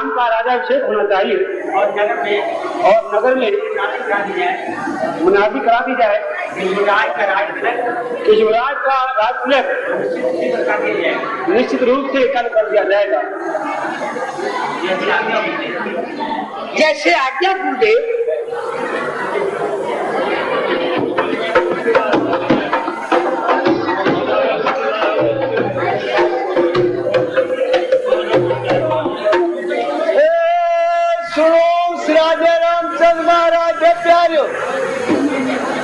राम का राजाभिषेक होना चाहिए और नगर में मुनादी करा दी जाए कि युवराज का राज तिलक निश्चित रूप से कल कर दिया जाएगा। जैसे आज्ञा गुरुदेव। राजा रामचंद्र महाराज के प्यारे,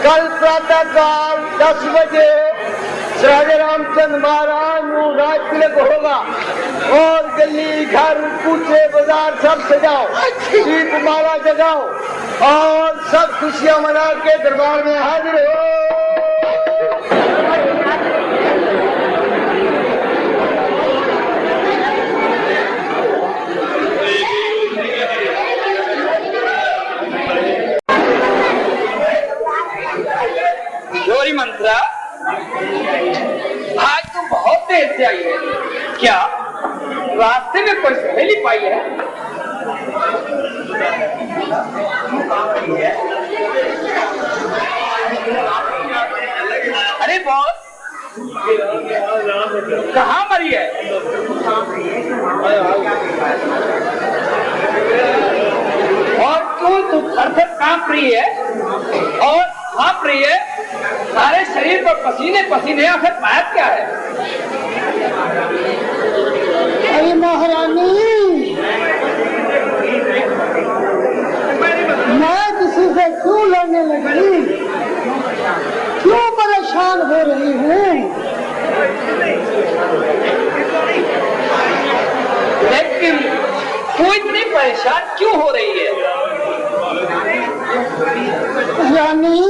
कल प्रातः काल 10 बजे राजा रामचंद्र महाराज राज तिलक होगा और गली घर कूचे बाजार सब सजाओ, दीप माला जगाओ और सब खुशियां मना के दरबार में हाजिर हो। मंत्रा, आज तुम बहुत देर से आई है। क्या रास्ते में कोई सहेली पाई है? अरे बॉस, कहाँ मरी है? और क्यों तू थर-थर कांप रही है और हाँफ रही है? सारे शरीर पर पसीने पसीने, आखिर बात क्या है? अरे महारानी, मैं किसी से क्यों लड़ने लगी, क्यों परेशान हो रही हूँ? लेकिन तू इतनी परेशान क्यों हो रही है? रानी,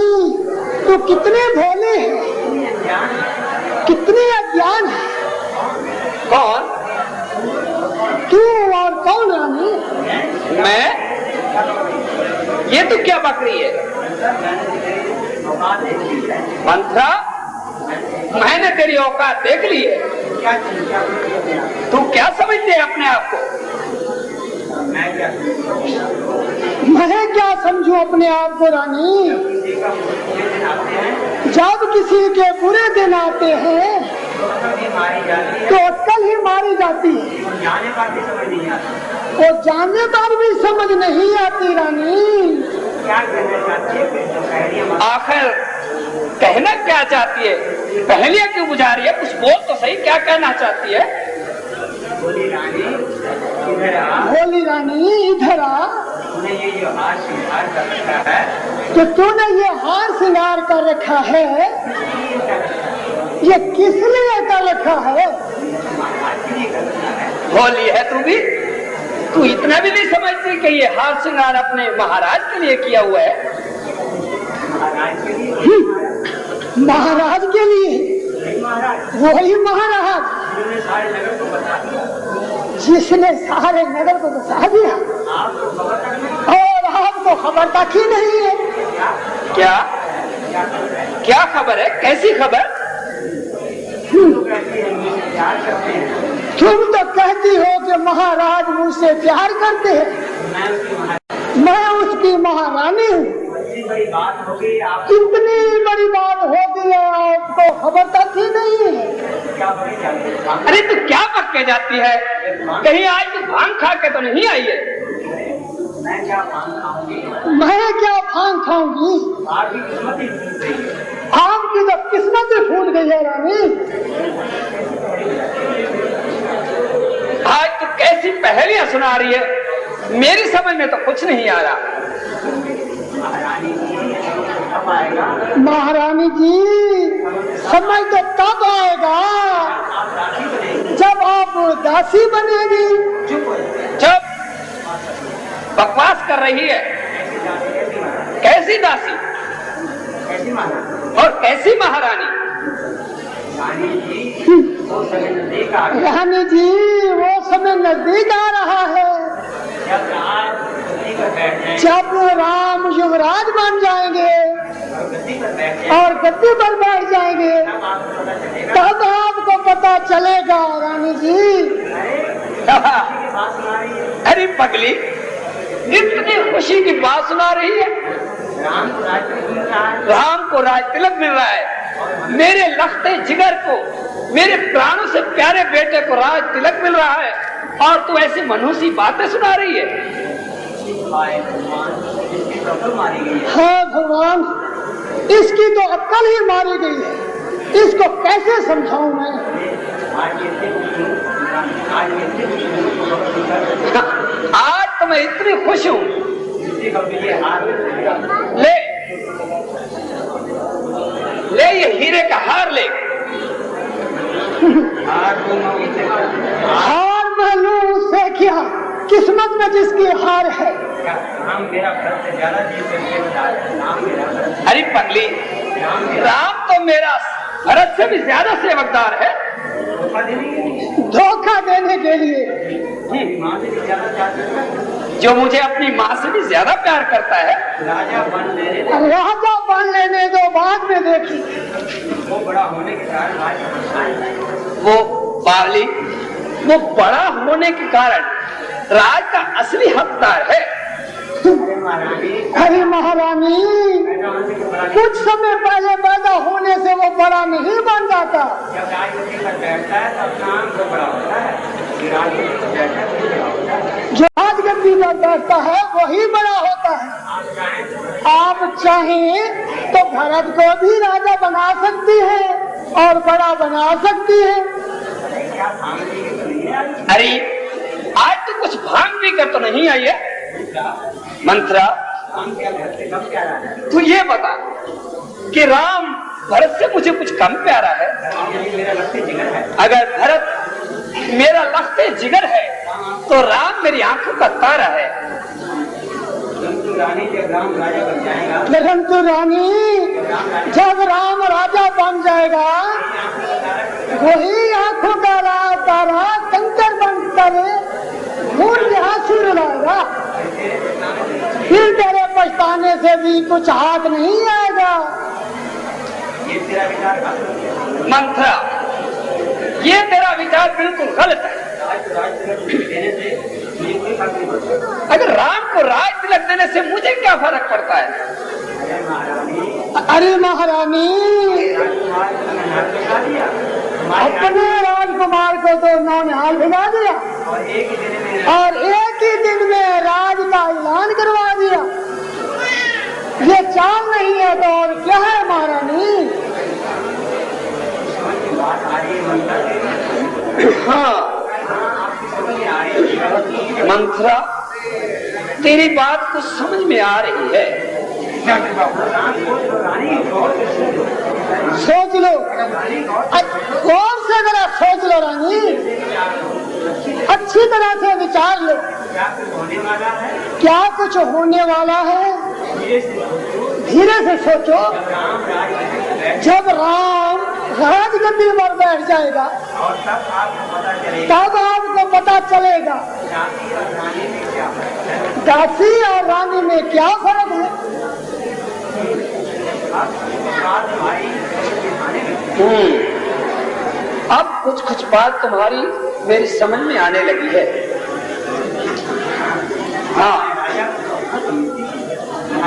तू कितने भोले हैं, कितने अज्ञान है। कौन? तू और कौन रानी? मैं? ये तो क्या बकरी है? मंत्रा, मैंने तेरी औकात देख ली है। तू क्या समझते है अपने आप को? मैं क्या समझू अपने आप को रानी? जब किसी के बुरे दिन आते हैं तो अक्कल ही मारी जाती है और जानने पर भी समझ नहीं आती रानी। आखिर कहना क्या चाहती है? पहेलियां क्यों बुझा रही है? कुछ बोल तो सही, क्या कहना चाहती है? भोली रानी इधर आ। तो तूने ये हार श्रृंगार कर रखा है, ये किस लिए कर रखा है? भोली है तू भी? तू इतना भी नहीं समझती कि ये हार श्रृंगार अपने महाराज के लिए किया हुआ है? महाराज के लिए? वही महाराज जिसने सारे नगर को बसा दिया और आपको खबर तक ही नहीं है। क्या क्या खबर है? कैसी खबर? तुम तो कहती हो कि महाराज मुझसे प्यार करते हैं, मैं उसकी महारानी हूँ। इतनी बड़ी बात हो गई है, आपको खबर तक ही नहीं है। अरे तू क्या पक के जाती है? कहीं आज तू भांग खा के तो नहीं आई है? मैं क्या भांग खाऊंगी? आपकी तो किस्मत ही फूट गई है रानी। आज तू कैसी पहेलियां सुना रही है? मेरी समझ में तो कुछ नहीं आ रहा। महारानी जी, समय तो तब आएगा जब आप दासी बनेगी। चुप, बकवास कर रही है। कैसी दासी और कैसी महारानी? रानी जी, वो समय नजदीक आ रहा है जब राम युवराज बन जाएंगे और गद्दी पर बैठ जाएंगे, तब आपको पता चलेगा रानी जी। बात सुना रही है? अरे पगली, इतनी खुशी की बात सुना रही है। राम को राज तिलक मिल रहा है। राम को राज तिलक मिल रहा है, मेरे लखते जिगर को, मेरे प्राणों से प्यारे बेटे को राज तिलक मिल रहा है, और तू ऐसी मनहूसी बातें सुना रही है। हाय भगवान, इसकी तो अकल मारी गई है। हाँ भगवान, इसकी तो अक्ल ही मारी गई है, इसको कैसे समझाऊं मैं? आज तो मैं इतनी खुश हूँ। ले ले ये हीरे का हार ले। हार मैं लूं उससे क्या, किस्मत में जिसकी हार है। अरे पगली, राम तो मेरा भरत से भी ज्यादा सेवकदार है। धोखा देने के लिए, जो मुझे अपनी माँ से भी ज्यादा प्यार करता है। राजा बन लेने दो, बाद में देखी। वो बड़ा होने के कारण वो बावली, वो बड़ा होने के कारण राज का असली हकदार है। अरे महारानी, कुछ समय पहले पैदा होने से वो बड़ा नहीं बन जाता। जब राजनीति पर बैठता है तब नाम को बड़ा होता है। राजनीति पर बैठता है तो बड़ा होता है। जो राजगद्दी पर बैठता है वही बड़ा होता है। आप चाहें तो भरत को भी राजा बना सकती है और बड़ा बना सकती है। अरे आज तो कुछ भांग पी कर तो नहीं आई है मंत्रा। तू ये बता कि राम भरत से मुझे कुछ कम प्यारा है? अगर भरत मेरा लखते जिगर है तो राम मेरी आंखों का तारा है। परंतु रानी, जब राम राजा बन जाएगा वही आंखों का तारा कंकर बनकर खून के आंसू रुलाएगा। फिर तेरे पछताने से भी कुछ हाथ नहीं आएगा। मंत्रा, ये तेरा विचार बिल्कुल गलत है। अगर राम को राज तिलक देने से मुझे क्या फर्क पड़ता है? अरे महारानी, अपने राजकुमार को तो उन्होंने हाल भिगा दिया और एक ही दिन में राज का ऐलान करवा दिया। ये चाल नहीं है तो और क्या है महारानी? हाँ मंत्रा, तेरी बात कुछ समझ में आ रही है। सोच लो, गौर से जरा सोच लो रानी, अच्छी तरह से विचार लो। क्या कुछ होने वाला है? धीरे से सोचो। जब राम राजगद्दी पर बैठ जाएगा तब आपको पता चलेगा दासी और रानी में क्या फर्क है। अब कुछ कुछ बात तुम्हारी मेरी समझ में आने लगी है। हाँ,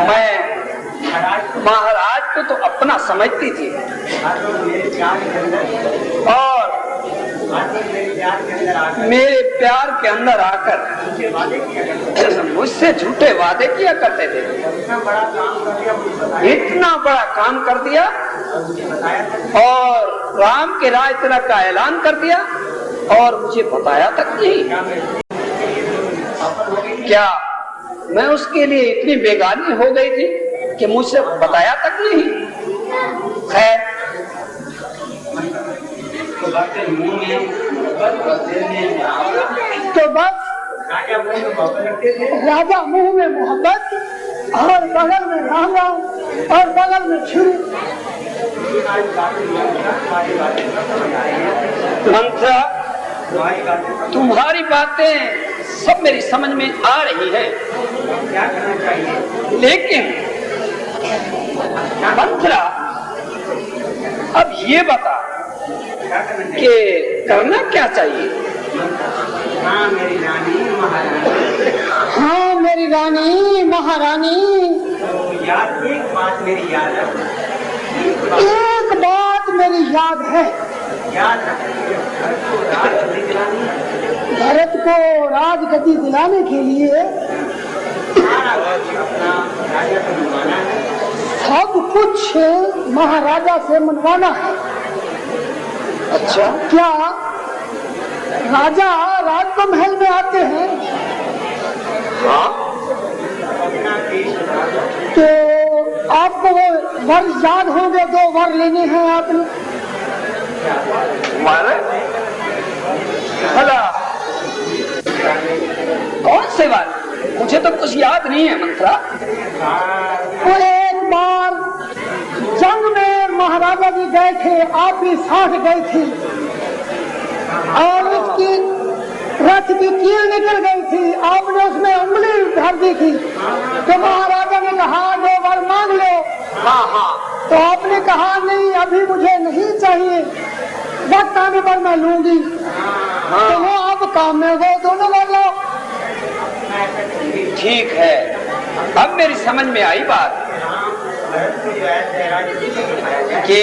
मैं महाराज को तो अपना समझती थी और मेरे प्यार के अंदर आकर मुझसे झूठे वादे किया करते थे। इतना बड़ा काम कर दिया और राम के राज तिलक का ऐलान कर दिया और मुझे बताया तक नहीं। क्या मैं उसके लिए इतनी बेगानी हो गई थी कि मुझसे बताया तक नहीं? खैर, तो बस राजा मुंह में मोहब्बत और बगल में राम राम और बगल में छुरी। मंत्रा, तुम्हारी बातें सब मेरी समझ में आ रही है, लेकिन मंत्रा अब ये बता कि करना क्या चाहिए? हाँ मेरी रानी महारानी। हाँ मेरी रानी महारानी। तो याद एक बात मेरी याद है, एक बात मेरी याद है। याद भरत को राजगद्दी दिलाने के लिए सारा अपना राजा को मनवाना है, सब कुछ महाराजा से मनवाना है। अच्छा, क्या राजा राज महल में आते हैं? हाँ, अपना देश तो आपको वो वर याद होंगे, 2 वर लेने हैं आपने। मारे भला कौन से बात, मुझे तो कुछ याद नहीं है मंत्रा। वो एक बार जंग में महाराजा जी गए थे, आप भी साथ गई थी, और उसकी रथ की कील निकल गई थी, आपने उसमें उंगली भर दी थी, तो महाराजा ने कहा 2 वर मांग लो। हाँ हाँ, तो आपने कहा नहीं, अभी मुझे नहीं चाहिए, वक्त आने पर मैं लूंगी। तो वो आप काम में वो दोनों वर लो। ठीक है, अब मेरी समझ में आई बात कि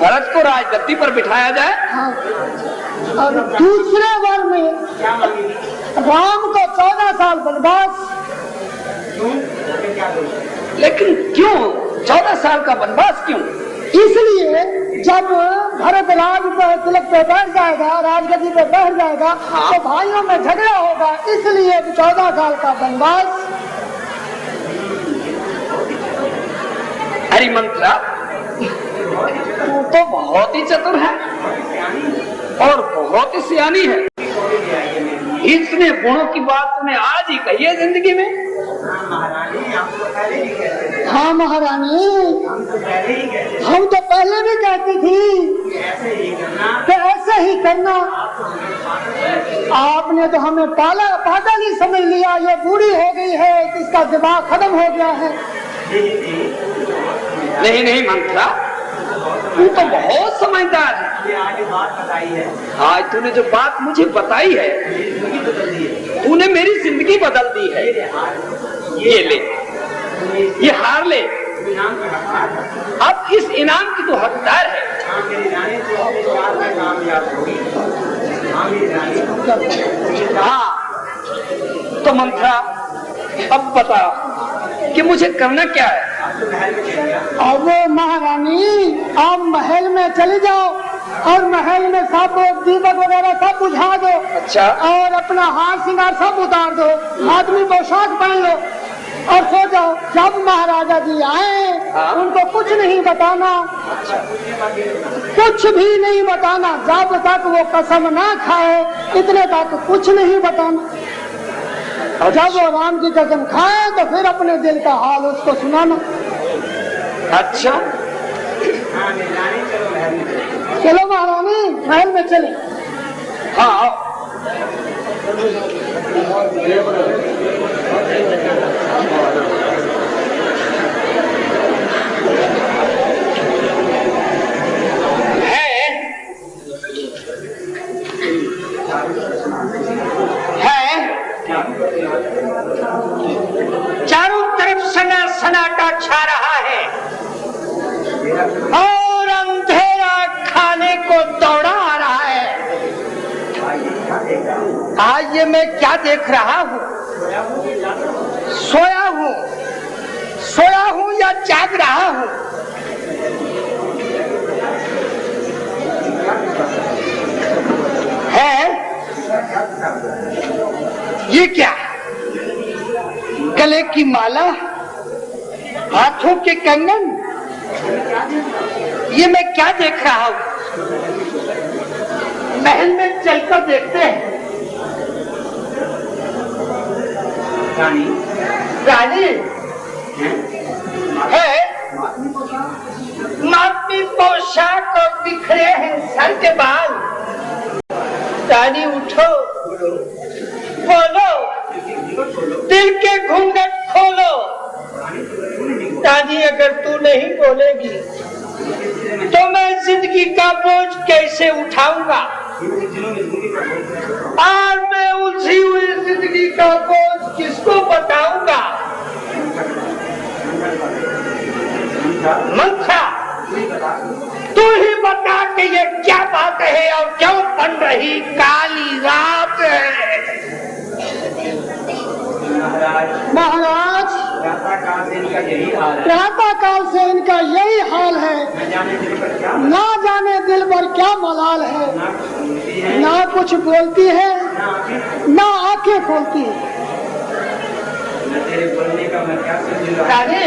भरत को राजगद्दी पर बिठाया जाए। हाँ। और दूसरे वर में राम को 14 साल वनवास। लेकिन क्यों 14 साल का वनवास क्यों? इसलिए जब भरत राज पर तिलक पे बैठ जाएगा, राजगद्दी पे बैठ जाएगा, हाँ। तो भाइयों में झगड़ा होगा, इसलिए 14 साल का वनवास। हरि मंत्रा, तू तो बहुत ही चतुर है और बहुत ही सियानी है। इतने गुणों की बात तूने आज ही कही है जिंदगी में। महारानी हम तो पहले ही कहते थे, हाँ महारानी, हम तो पहले ही कहते थे, हम तो पहले भी कहती थी ऐसे ही करना। कि ऐसे ही करना। आपने तो हमें पागल ही समझ लिया, ये बूढ़ी हो गई है, इसका दिमाग खत्म हो गया है। नहीं नहीं मंत्रा, तू तो बहुत समझदार है। ये आज बात बताई है, आज तूने जो बात मुझे बताई है, जिंदगी बदल दी है। तूने मेरी जिंदगी बदल दी है। ये ले, ये हार ले, इनाम का हकदार। अब इस इनाम की तो हकदार है। हाँ मेरी रानी तो अपने द्वार में कामयाब होगी। हाँ मेरी रानी। हाँ तो मंत्रा, अब बता कि मुझे करना क्या है? आप तो महल में चलिए। अब महारानी, आप महल में चले जाओ और महल में सब दीपक वगैरह सब बुझा दो। अच्छा, और अपना हार श्रृंगार सब उतार दो, आदमी पोशाक पहन लो और सो जाओ। जब महाराजा जी आए, हाँ। उनको कुछ नहीं बताना, कुछ भी नहीं बताना, जब तक वो कसम ना खाए इतने तक कुछ नहीं बताना। और जब वो राम की कसम खाए तो फिर अपने दिल का हाल उसको सुनाना। अच्छा, हाँ मेरी रानी चलो महल में। चलो महारानी, महल में चले। हाँ आओ। चारों तरफ सन्नाटा छा रहा है और अंधेरा खाने को दौड़ा आ रहा है। आज ये मैं क्या देख रहा हूँ? सोया हूँ या जाग रहा हूँ? है ये क्या? गले की माला, हाथों के कंगन, ये मैं क्या देख रहा हूँ? महल में चलकर देखते हैं। रानी रानी है, मापी पोशाक और बिखरे हैं सर के बाल। रानी उठो, बोलो, दिल के घूंघट खोलो। रानी अगर तू नहीं बोलेगी तो मैं जिंदगी का बोझ कैसे उठाऊंगा? और मैं उलझी हुई जिंदगी का बोझ किसको बताऊंगा? मंशा, तू ही बता कि ये क्या बात है और क्यों बन रही काली रात है? महाराज, प्रातः काल से इनका यही हाल है। प्रातः काल से इनका यही हाल है। ना जाने दिल पर क्या मलाल है। ना कुछ बोलती है, ना आंखें खोलती है। रानी,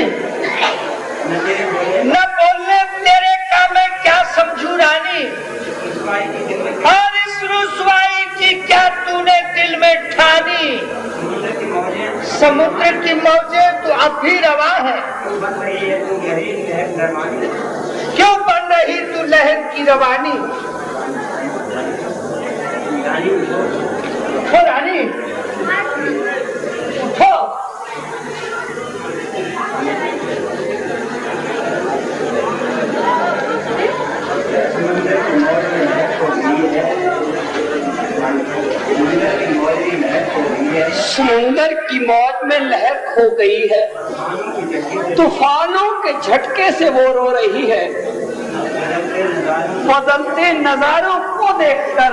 न बोलने तेरे का मैं क्या समझू रानी, और इस रुसवाई की क्या तूने दिल में ठानी? समुद्र की मौजें तो अब भी रवा है, क्यों बन रही तू लहर की रवानी? उठो रानी, उठो। समुंदर की मौज में लहर खो गई है, तूफानों के झटके से वो रो रही है। बदलते नजारों को देखकर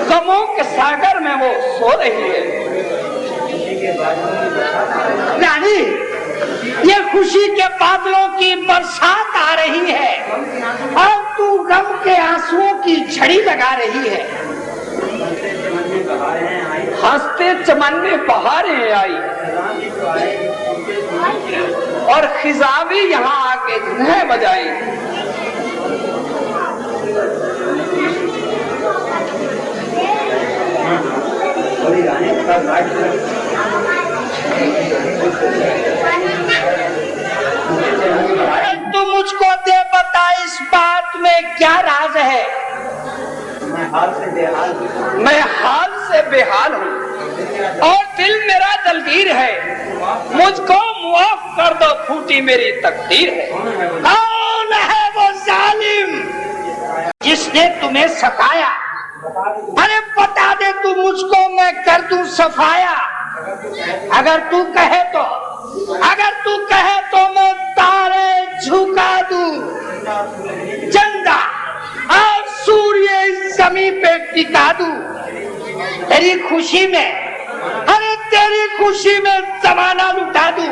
गमों के सागर में वो सो रही है। रानी, ये खुशी के बादलों की बरसात आ रही है और तू गम के आंसुओं की झड़ी लगा रही है। हंसते चमन में बहारें आई और खिजा भी यहाँ आके धुनें बजाई। तू मुझको दे बता, इस बात में क्या राज है? मैं हाल से बेहाल हूँ और दिल मेरा दलगीर है। मुझको मुआफ कर दो, फूटी मेरी तकदीर है। कौन है वो जालिम जिसने तुम्हें सताया? अरे बता दे तू मुझको, मैं कर दूं सफाया। अगर तू कहे तो मैं तारे झुका दूं, चंदा और सूर्य जमीन पे टिका दूं। तेरी खुशी में जमाना लुटा दूं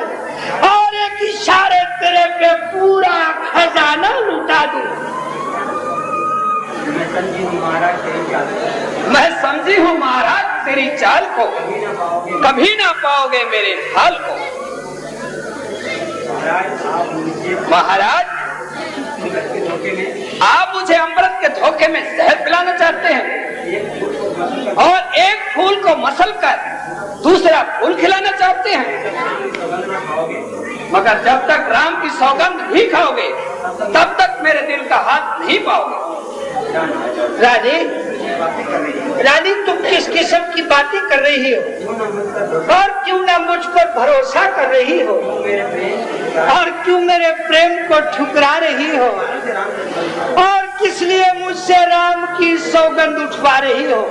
और एक इशारे तेरे पे पूरा खजाना लुटा दूं। मैं समझी हूँ महाराज तेरी चाल को, कभी ना पाओगे मेरे हाल को। महाराज, आप मुझे अमृत के धोखे में जहर पिलाना चाहते हैं और एक फूल को मसल कर दूसरा फूल खिलाना चाहते हैं, मगर जब तक राम की सौगंध नहीं खाओगे तब तक मेरे दिल का हाथ नहीं पाओगे। रानी, तुम किस किस्म की बातें कर रही हो और क्यों ना मुझ पर भरोसा कर रही हो और क्यों मेरे प्रेम को ठुकरा रही हो और किस लिए मुझसे राम की सौगंध उठवा रही हो?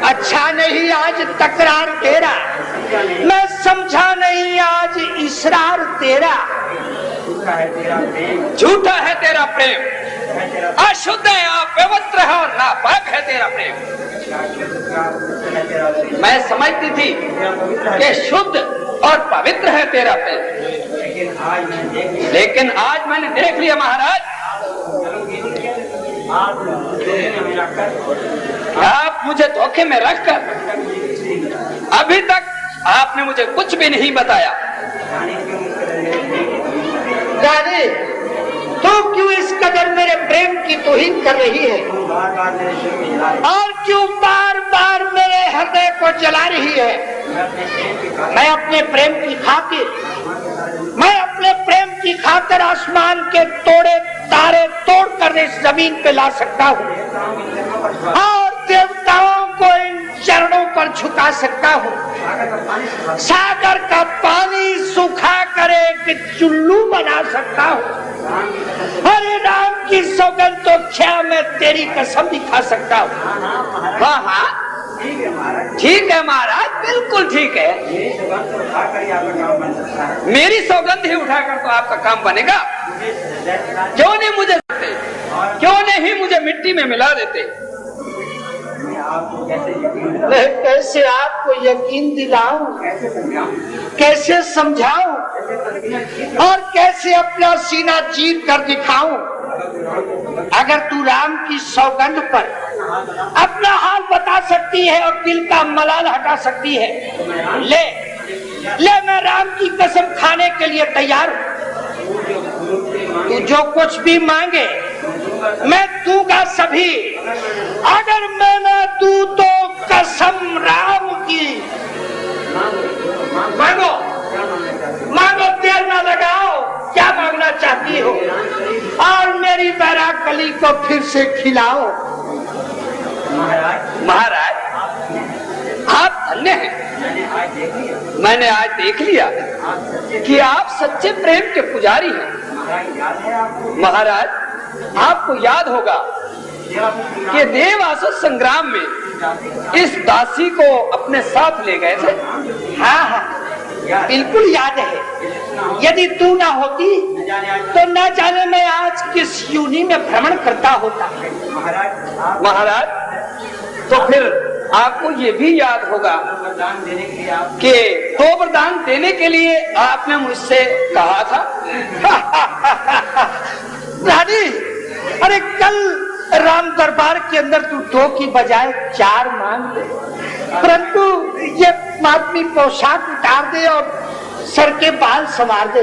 अच्छा नहीं आज तकरार तेरा, मैं समझा नहीं आज इसरार तेरा। झूठा है तेरा प्रेम, अशुद्ध है, अपवित्र है और नापाक है तेरा प्रेम। मैं समझती थी कि शुद्ध और पवित्र है तेरा प्रेम, लेकिन आज मैंने देख लिया महाराज, आप मुझे धोखे में रखकर अभी तक आपने मुझे कुछ भी नहीं बताया। रानी, तो क्यों इस कदर मेरे प्रेम की तौहीन कर रही है और क्यों बार बार मेरे हृदय को जला रही है? मैं अपने प्रेम की खातिर आसमान के तोड़े तारे तोड़ कर इस जमीन पे ला सकता हूँ और देवताओं को इन चरणों पर झुका सकता हूँ। सागर का पानी सुखा कर एक चुल्लू बना सकता हूँ। हरे राम की सौगंध तो क्या मैं तेरी कसम भी खा सकता हूँ? हाँ हाँ ठीक है महाराज, बिल्कुल ठीक है। मेरी सौगंध ही उठाकर तो आपका काम बनेगा। क्यों नहीं मुझे देते, क्यों नहीं मुझे मिट्टी में मिला देते? कैसे आपको यकीन दिलाऊं, कैसे समझाऊं और कैसे अपना सीना चीर कर दिखाऊं? अगर तू राम की सौगंध पर अपना हाल बता सकती है और दिल का मलाल हटा सकती है, ले मैं राम की कसम खाने के लिए तैयार हूँ। तू जो कुछ भी मांगे मैं दूंगा सभी। अगर मैं ना दूं तो कसम राम की। मांगो मांगो, देर ना लगाओ, क्या मांगना चाहती हो? और मेरी बैराग कली को फिर से खिलाओ। महाराज आप धन्य हैं। मैंने आज देख लिया कि आप सच्चे प्रेम के पुजारी हैं। महाराज आपको याद होगा कि देवासुर संग्राम में इस दासी को अपने साथ ले गए थे। हाँ हाँ बिल्कुल याद है। यदि तू ना होती तो न जाने मैं आज किस यूनि में भ्रमण करता होता। महाराज तो फिर आपको ये भी याद होगा कि दो वरदान देने के लिए आपने मुझसे कहा था। रानी, अरे कल राम दरबार के अंदर तू 2 की बजाय 4 मांग दे, परंतु ये आदमी पोशाक उतार दे और सर के बाल संवार दे।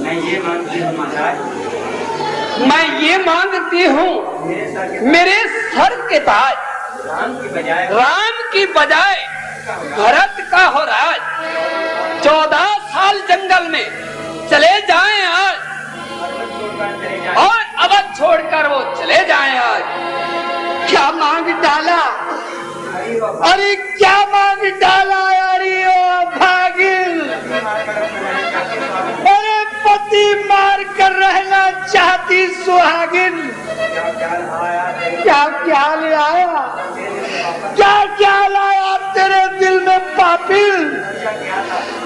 मैं ये मांगती हूँ महाराज, मैं ये मांगती हूँ मेरे सर के ताज राम की बजाय भरत का हो राज। 14 साल जंगल में चले जाएं आज और अवध छोड़कर वो चले जाएं आज। क्या मांग डाला? अरे क्या मांग डाला? अरे ओ भागिल, अरे पति मार कर रहना चाहती सुहागिन, क्या क्या ले आया? क्या क्या लाया तेरे दिल में पापिल?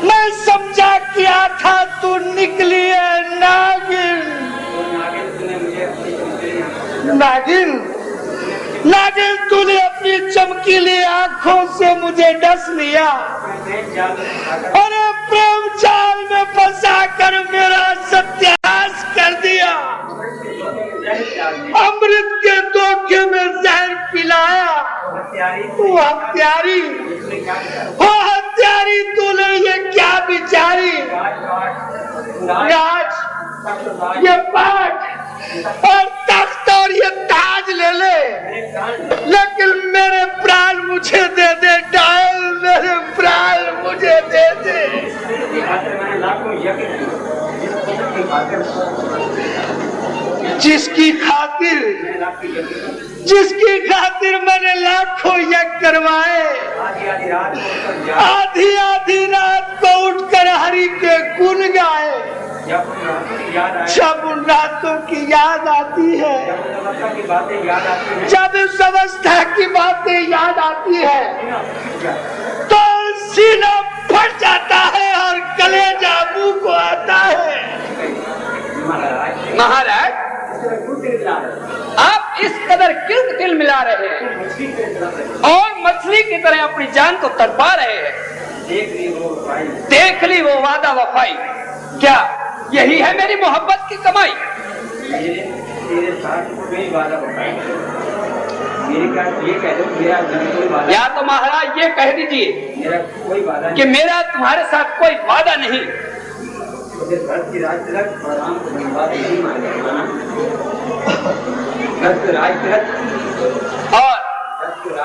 मैं समझा क्या था, तू निकली है नागिन। नागिन नागिन, तूने अपनी चमकीली आंखों से मुझे डस लिया। अरे प्रेम जाल में फंसा कर मेरा सत्यानाश कर दिया। अमृत के धोखे में जहर पिलाया। वो हत्यारी तूने ये क्या बिचारी? राज, ये पाठ और तख्त और ये ताज ले ले, लेकिन मेरे प्राण मुझे दे दे। डायल, मेरे प्राण मुझे दे दे। जिसकी खातिर मैंने लाखों यज्ञ करवाए, आधी आधी रात को उठकर हरि के गुण गाए। जब उन रातों की याद आती है, जब इस अवस्था की बातें याद आती है, तो सीना फट जाता है और कलेजा मुंह को आता है। महाराज आप इस कदर क्यों तिल मिला रहे हैं और मछली की तरह अपनी जान को तड़पा रहे हैं? देख ली वो वादा वफाई, क्या यही है मेरी मोहब्बत की कमाई? तेरे साथ कोई वादा वफाई ये कह दो, या तो महाराज ये कह दीजिए मेरा कोई वादा कि मेरा तुम्हारे साथ कोई वादा नहीं। भरत की राज तिलक और राम को बनवास नहीं माना, भरत को राज तिलक और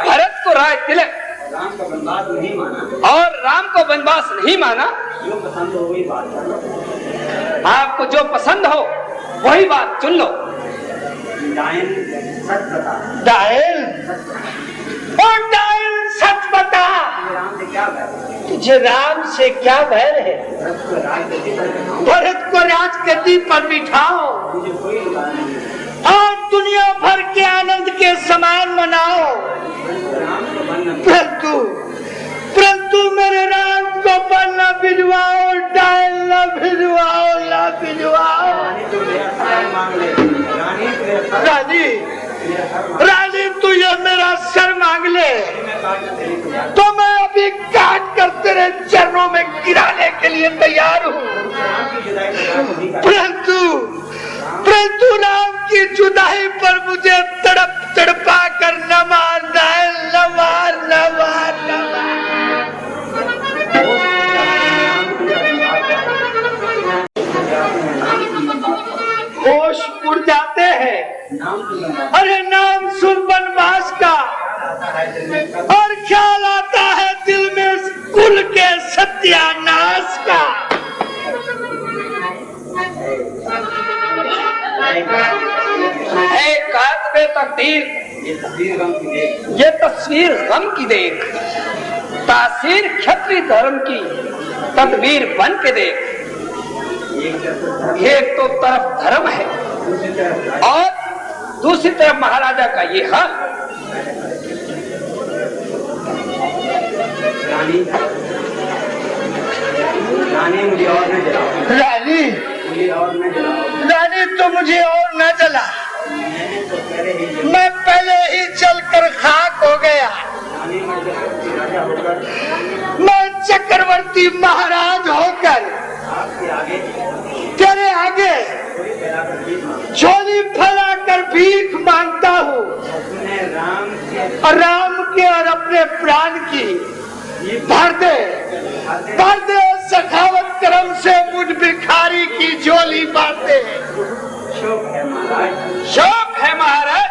भरत को राज तिलक, राम का बनवास नहीं माना और राम को बनवास नहीं माना। जो पसंद हो वही बात करना, आपको जो पसंद हो वही बात चुन लो। डायन सच बता, डायल, और डायल सच बता, राम से क्या बैर है? तुझे राम से क्या बैर है? भरत को राजगद्दी पर बैठाओ, भरत को राजगद्दी पर बिठाओ। मुझे कोई इरादा नहीं है। दुनिया भर के आनंद के समान मनाओ, परंतु मेरे राम को बल न भिजवाओ, डाल न भिजवाओ, न भिजवाओ। रानी तू ये मेरा सर मांग ले तो मैं अभी काट कर तेरे चरणों में गिराने के लिए तैयार हूँ, परंतु राम की जुदाई पर मुझे तड़पा कर न मार, न मार, न मार, न मार। होश उड़ जाते हैं, अरे नाम सुन वनवास का, और ख्याल आता है दिल में कुल के सत्यानाश का। तकदीर ये तस्वीर गम की देख, तासीर क्षत्रिय धर्म की तदबीर बन के देख। एक तो तरफ धर्म है और दूसरी तरफ महाराजा का ये हाल। रानी मुझे और न जला, रानी तो मुझे और न जला, मैं पहले ही चलकर खाक हो गया। मैं चक्रवर्ती महाराज होकर तेरे आगे झोली फैलाकर भीख मांगता हूँ, और राम के और अपने प्राण की भर दे सखावत कर्म से मुझ भिखारी की झोली बांधे। शौक है महाराज,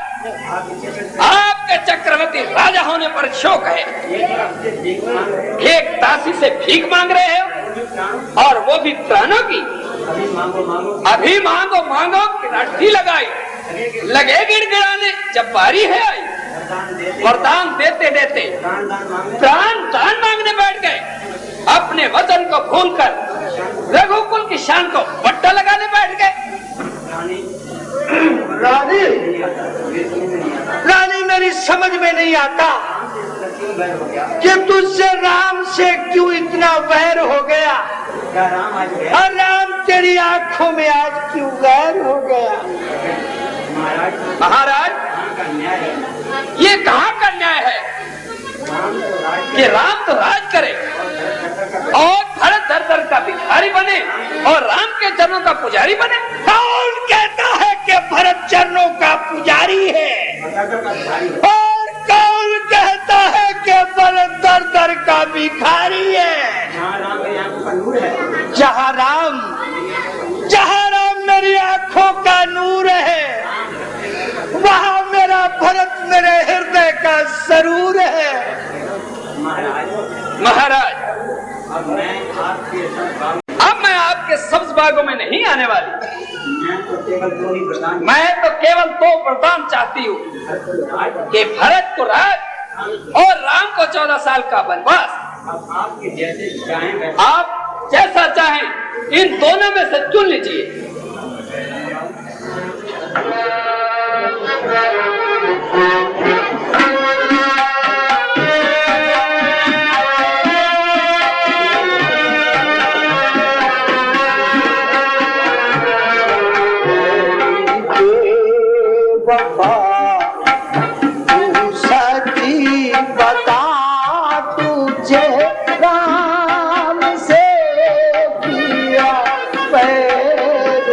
आपके चक्रवर्ती राजा होने पर शौक है। एक दासी से भीख मांग रहे हो और वो भी प्राणों की। अभी मांगो मांगो कि रट्टी लगाई लगे गिड़गिड़ाने जब बारी है आई। वरदान देते देते प्राण दान मांगने बैठ गए, अपने वचन को भूलकर रघुकुल की शान को पट्टा लगाने बैठ गए। रानी मेरी समझ में नहीं आता कि तुझसे राम से क्यों इतना वैर हो गया, और राम तेरी आंखों में आज क्यों वैर हो गया। महाराज ये कहाँ का न्याय है कि राम तो राज करे और भरत दर का भिखारी बने और राम के चरणों का पुजारी बने। कौन कहता है कि भरत चरणों का पुजारी है, और कौन कहता है कि भरत दर का भिखारी है। जहाँ राम मेरी आंखों का नूर है, वहाँ मेरा भरत मेरे हृदय का सरूर है। महाराज अब मैं आपके सब्ज बागों में नहीं आने वाली। मैं तो केवल दो वरदान चाहती हूँ कि भरत को राज और राम को 14 साल का वनवास। आप जैसा चाहें इन दोनों में से चुन लीजिए। तू सच्ची बता, तुझे राम से किया पैर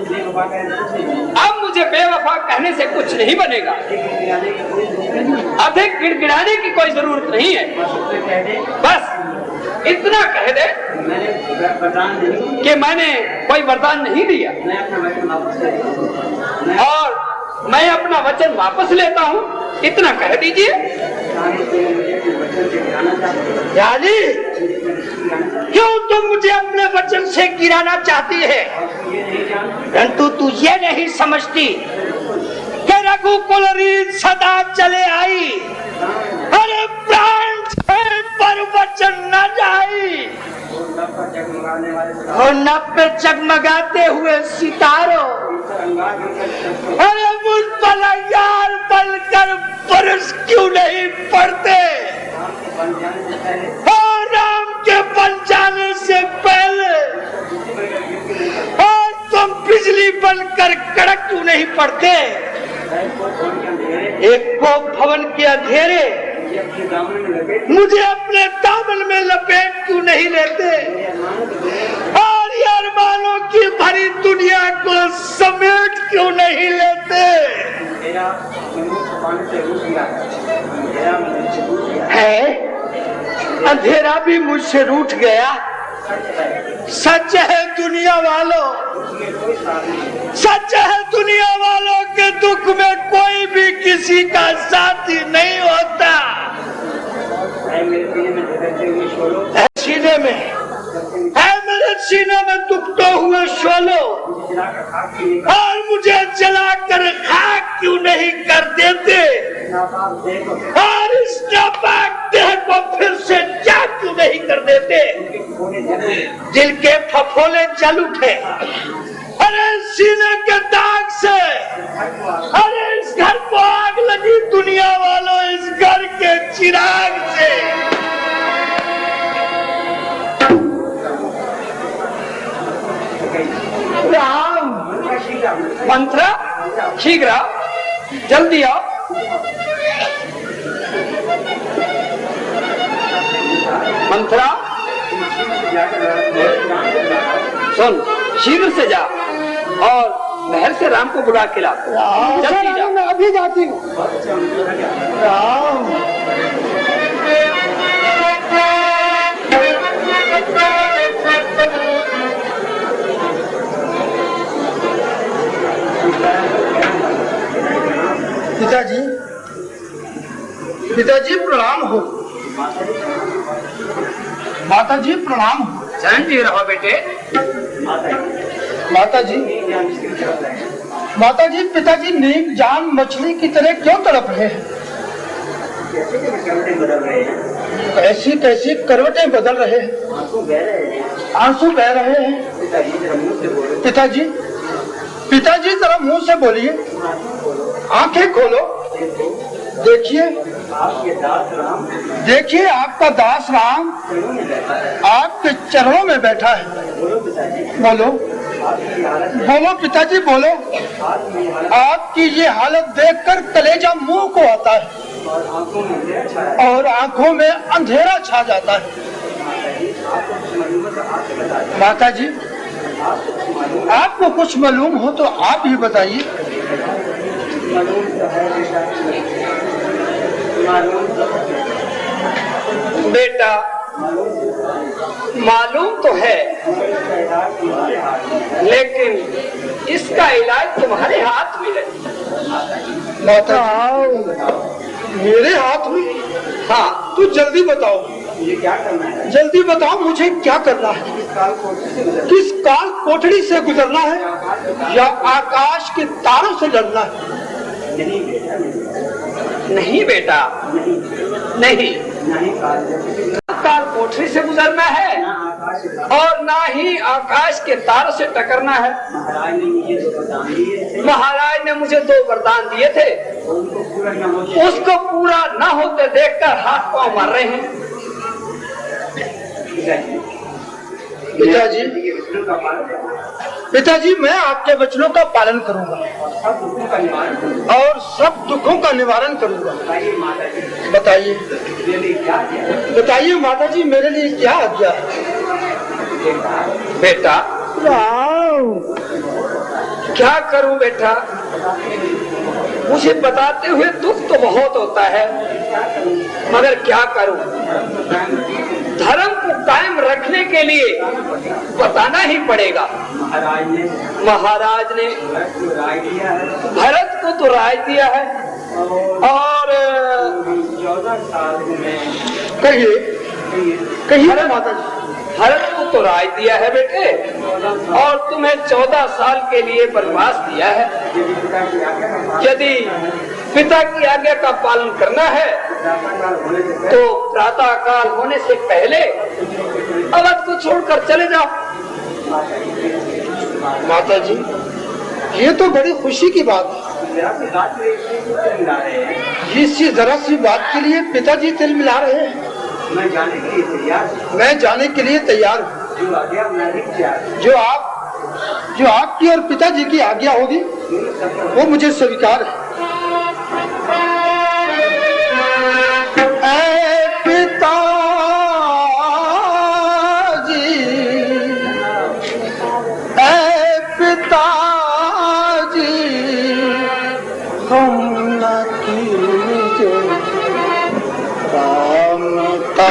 अब मुझे बेवफा कहने से कुछ नहीं बनेगा। अधिक गिड़गिड़ाने की कोई जरूरत नहीं है। बस इतना कह दे कि मैंने कोई वरदान नहीं दिया और मैं अपना वचन वापस लेता हूँ। इतना कह दीजिए। यानी क्यों तुम मुझे अपने वचन से गिराना चाहती है? परंतु तू ये नहीं समझती कि रघुकुल रीत सदा चले आई, अरे प्राण पर वचन न जाई, और नभ पे जगमगाते हुए सितारों अरे मुझ पर यार बनकर बरस क्यों नहीं पड़ते? और राम के बन जाने से पहले और तुम बिजली बनकर कड़क क्यों नहीं पड़ते? एक को भवन के अंधेरे मुझे अपने दामन में लपेट क्यों नहीं लेते? और ये अरमानों की भरी दुनिया को समेट क्यों नहीं लेते? है अंधेरा भी मुझसे रूठ गया। सच है दुनिया वालों, सच है दुनिया वालों के दुख में कोई भी किसी का साथी नहीं होता। सीने में है मेरे सीने में दुखते हुए शोलो, और मुझे जलाकर खाक क्यों नहीं कर देते? और इस नापाक देह को फिर से क्या क्यों नहीं कर देते? दिल के फफोले जल उठे अरे सीने के दाग से, अरे इस घर को आग लगी दुनिया वालों, इस घर के चिराग से। राम मंत्रा शीघ्र जल्दी आओ। मंत्रा सुन, शीघ्र से जा और महल से राम को बुला के ला। जल्दी जा। मैं अभी जाती हूँ। राम पिताजी, पिताजी प्रणाम हो। माताजी प्रणाम हो। शांति रहो बेटे। माताजी, माताजी पिताजी नीम जान मछली की तरह क्यों तड़प रहे हैं? ऐसी कैसी करवटें बदल रहे हैं, आंसू बह रहे हैं। पिताजी, पिताजी जरा मुंह से बोलिए, आंखें खोलो, देखिए, देखिए आपका दास राम आपके चरणों में बैठा है। बोलो, बोलो पिताजी बोलो। आपकी ये हालत देखकर कलेजा मुंह को आता है और आंखों में अंधेरा छा जाता है। माताजी, आपको कुछ मालूम हो तो आप ही बताइए। बेटा मालूम तो है, लेकिन इसका इलाज तुम्हारे हाथ में है। माता मेरे हाथ में? हाँ, तू जल्दी बताओ, क्या करना है? जल्दी बताओ मुझे क्या करना है? किस काल कोठरी से गुजरना है या आकाश के तारों से लड़ना है? नहीं बेटा, नहीं, काल कोठरी से गुजरना है और ना ही आकाश के तारों से टकरना है। महाराज ने मुझे 2 वरदान दिए थे, उसको पूरा न होते देखकर हाथ पांव मार रहे हैं। पिताजी, पिताजी मैं आपके वचनों का पालन करूंगा और सब दुखों का निवारण करूंगा। बताइए, बताइए माताजी मेरे लिए क्या आज्ञा है? बेटा राम, क्या करूं बेटा, मुझे बताते हुए दुख तो बहुत होता है, मगर क्या करूं। धर्म को कायम रखने के लिए बताना ही पड़ेगा। महाराज ने भरत को तो राय दिया है और 14 साल में कहिए माता जी, भरत को तो राय दिया है बेटे, और तुम्हें 14 साल के लिए वनवास दिया है। यदि पिता की आज्ञा का पालन करना है तो प्रातः काल होने से पहले अवध को छोड़कर चले जाओ। माता जी, ये तो बड़ी खुशी की बात है। इस जरा सी बात के लिए पिताजी तिल मिला रहे हैं। मैं जाने के लिए तैयार हूँ। जो आपकी और पिताजी की आज्ञा होगी वो मुझे स्वीकार है। ऐ पिताजी, ऐ पिताजी, हम न कीजिए राम का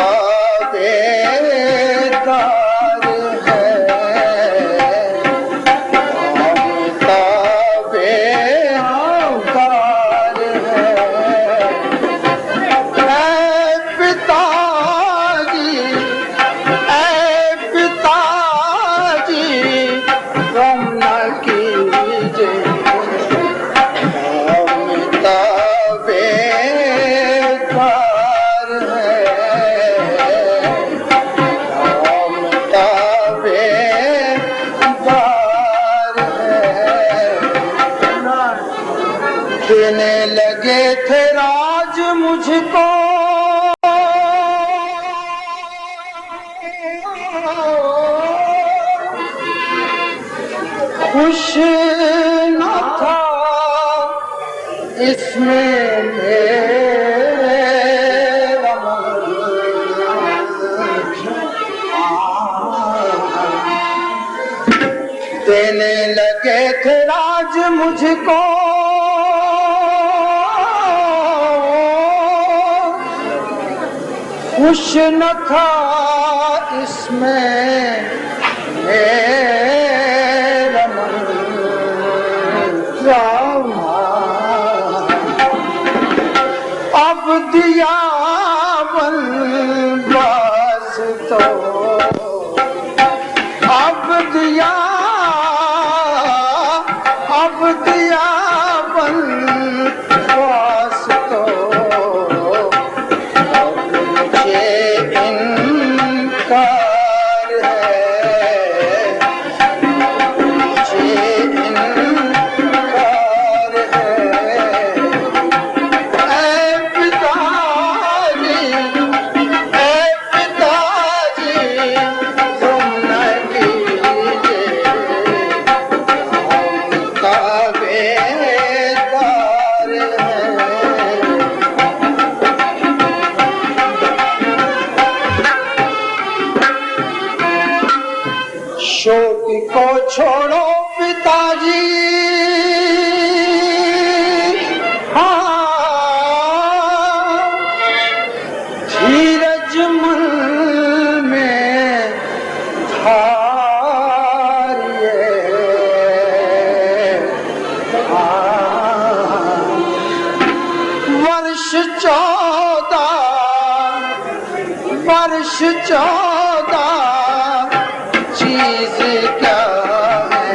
देने लगे थे राज मुझको, खुश न था इसमें मेरा मन। देने लगे थे राज मुझको, खुश न था इसमें मेरा मन। अब दिया वनवास तो, अब दिया वनवास तो, इनकार है, मुझे इनकार है। ऐ पिताजी, तुम न कीजिए हमका बेकार है। शोक को छोड़ो पिताजी, हाँ धीरज मन में धारिए, वर्ष 14 चीज क्या है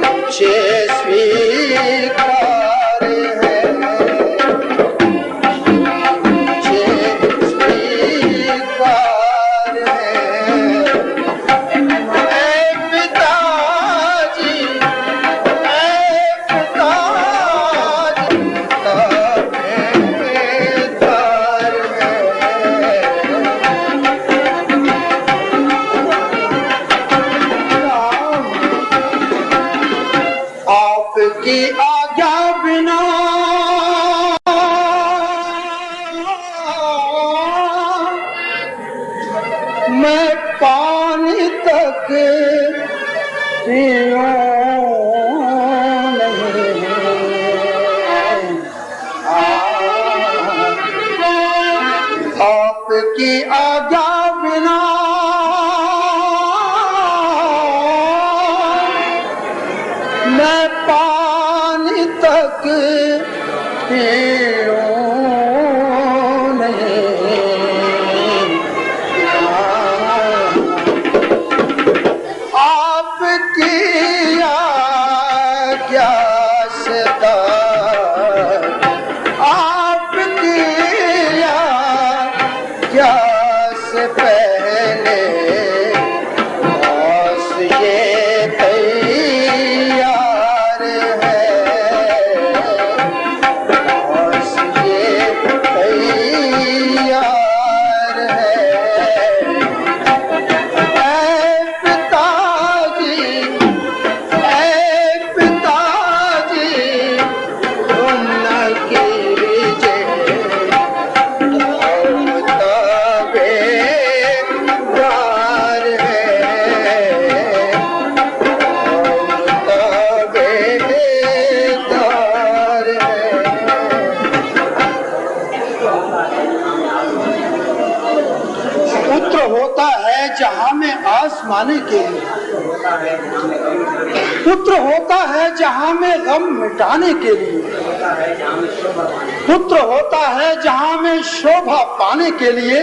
मुझे स्वीकार है, मुझे स्वीकार है। ऐ पिताजी, आपकी आज्ञा बिना मैं पानी तक पी आपकी आज्ञा बिना मैं पानी तक पीऊं नहीं। आपकी आज्ञा से आपकी आज्ञा से पहले बस ये तैयार है, बस ये तैयार है। ऐ पिताजी तुम न कीजिए ताबेदार है, ताबेदार है। पुत्र होता है जहां में आसमाने के लिए, पुत्र होता है जहां में गम मिटाने के लिए, पुत्र होता है जहां में शोभा पाने के लिए,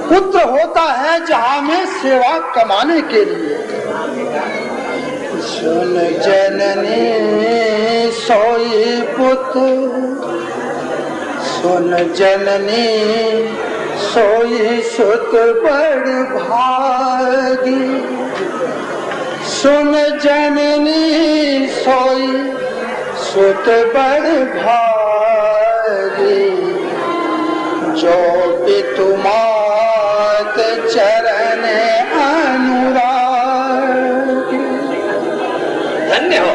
पुत्र होता है जहां में सेवा कमाने के लिए। सुन जननी सोई पुत्र, सुन जननी सोई सुत बड़ भागी, सुन जननी सोई सुत बड़ भागी। जो पितु मात चरण अनुरागी। धन्य हो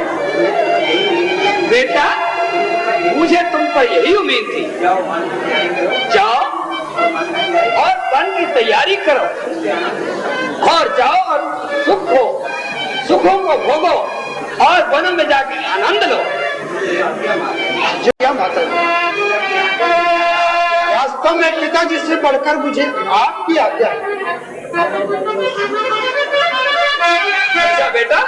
बेटा, मुझे तुम पर यही उम्मीद थी। जाओ और वन की तैयारी करो और जाओ और सुखों को भोगो और वन में जाके आनंद लो। जय माता दी। वास्तव में पिताजी से बढ़कर मुझे आपकी आज्ञा है। अच्छा बेटा,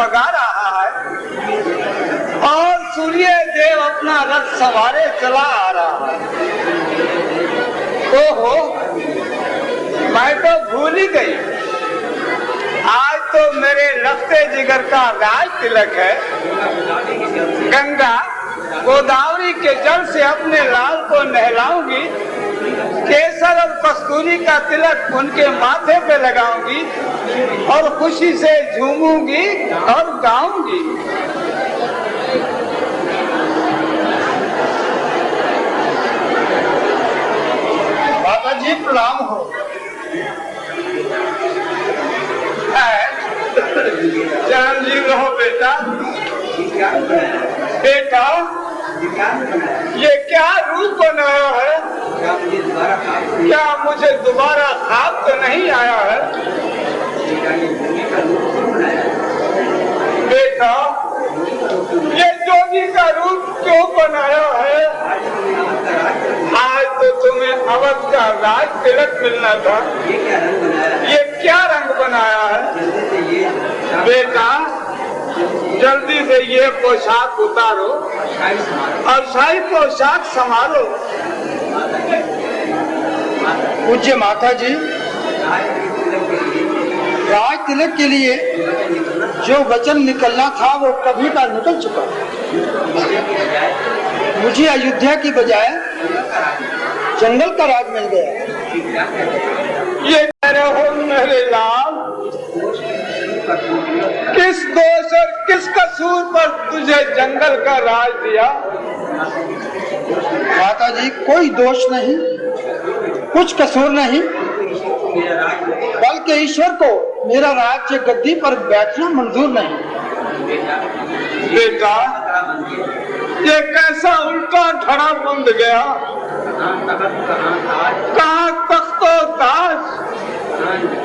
जगमगा रहा है और सूर्य देव अपना रथ सवारे चला आ रहा है। ओहो, मैं तो भूल ही गई, आज तो मेरे लखते जिगर का राज तिलक है। गंगा गोदावरी के जल से अपने लाल को नहलाऊंगी, केसर और कस्तूरी का तिलक उनके माथे पे लगाऊंगी और खुशी से झूमूंगी और गाऊंगी। माता जी प्रणाम हो। जान जी रहो बेटा। बेटा, ये क्या रूप बनाया है? क्या मुझे दोबारा ख्वाब तो नहीं आया है? बेटा, ये जोगी का रूप क्यों बनाया है? आज तो तुम्हें अवध का राज तिलक मिलना था, ये क्या रंग बनाया है? बेटा, जल्दी से ये पोशाक उतारो और शाही पोशाक संभालो। पूज्य माता जी, राज तिलक के लिए जो वचन निकलना था वो कभी का निकल चुका। मुझे अयोध्या की बजाय जंगल का राज मिल गया। ये कह रहे हो मेरे लाल, किस दोष और किस कसूर पर तुझे जंगल का राज दिया? माता जी, कोई दोष नहीं, कुछ कसूर नहीं, बल्कि ईश्वर को मेरा राज्य गद्दी पर बैठना मंजूर नहीं। बेटा, ये कैसा उल्टा धड़ा बंध गया? कहाँ तख्तो ताज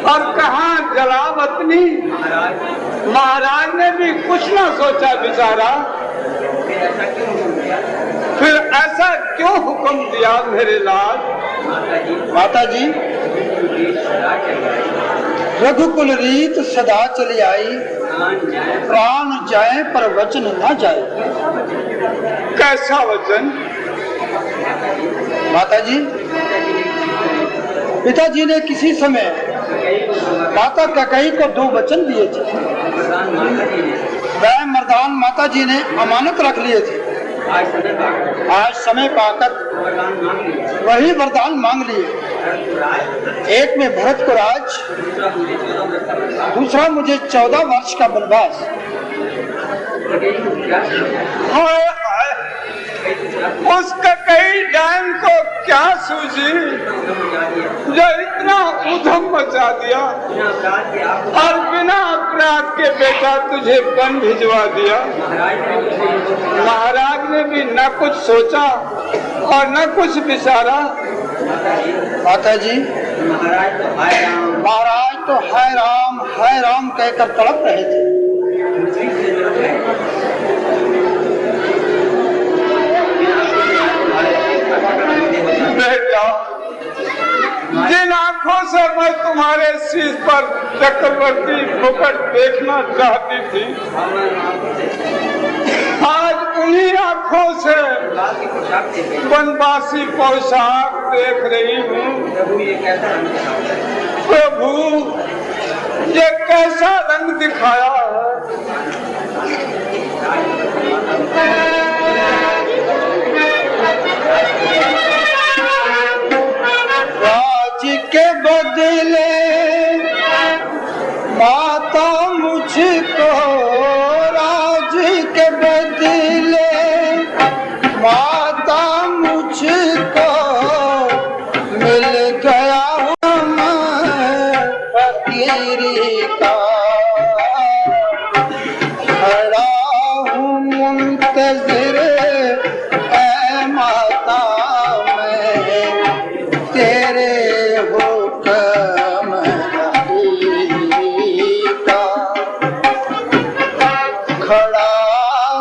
और कहाँ जलावतनी? महाराज ने भी कुछ ना सोचा बेचारा, फिर ऐसा क्यों हुक्म दिया मेरे लाल? माता जी, रघुकुल रीत सदा चली आई, प्राण जाए पर वचन न जाए। कैसा वचन? माता जी, पिताजी ने किसी समय माता कैकेयी को 2 वचन दिए थे, वह मर्दान माता जी ने अमानत रख लिए थे। आज समय पाकर वही वरदान मांग लिए। एक में भरत को राज, दूसरा मुझे 14 वर्ष का वनवास। हाय हाय, उस कैकेयी डायन को क्या सूझी जो इतना उधम मचा दिया और बिना अपराध के बेटा तुझे वन भिजवा दिया? महाराज ने भी न कुछ सोचा और न कुछ विचारा। माता जी, महाराज तो हाय राम कहकर तड़प रहे थे। बेटा, जिन आंखों से मैं तुम्हारे शीश पर चक्रवर्ती मुकुट देखना चाहती थी, आज उन्हीं आंखों से वनवासी पोशाक देख रही हूँ। प्रभु, ये कैसा रंग दिखाया है? राज के बदले माता मुझको, राज के बदले माता मुझको मिल गया फकीरी का। खड़ा हूँ मुंतज़िर ऐ माता तेरे हुक्म का। खड़ा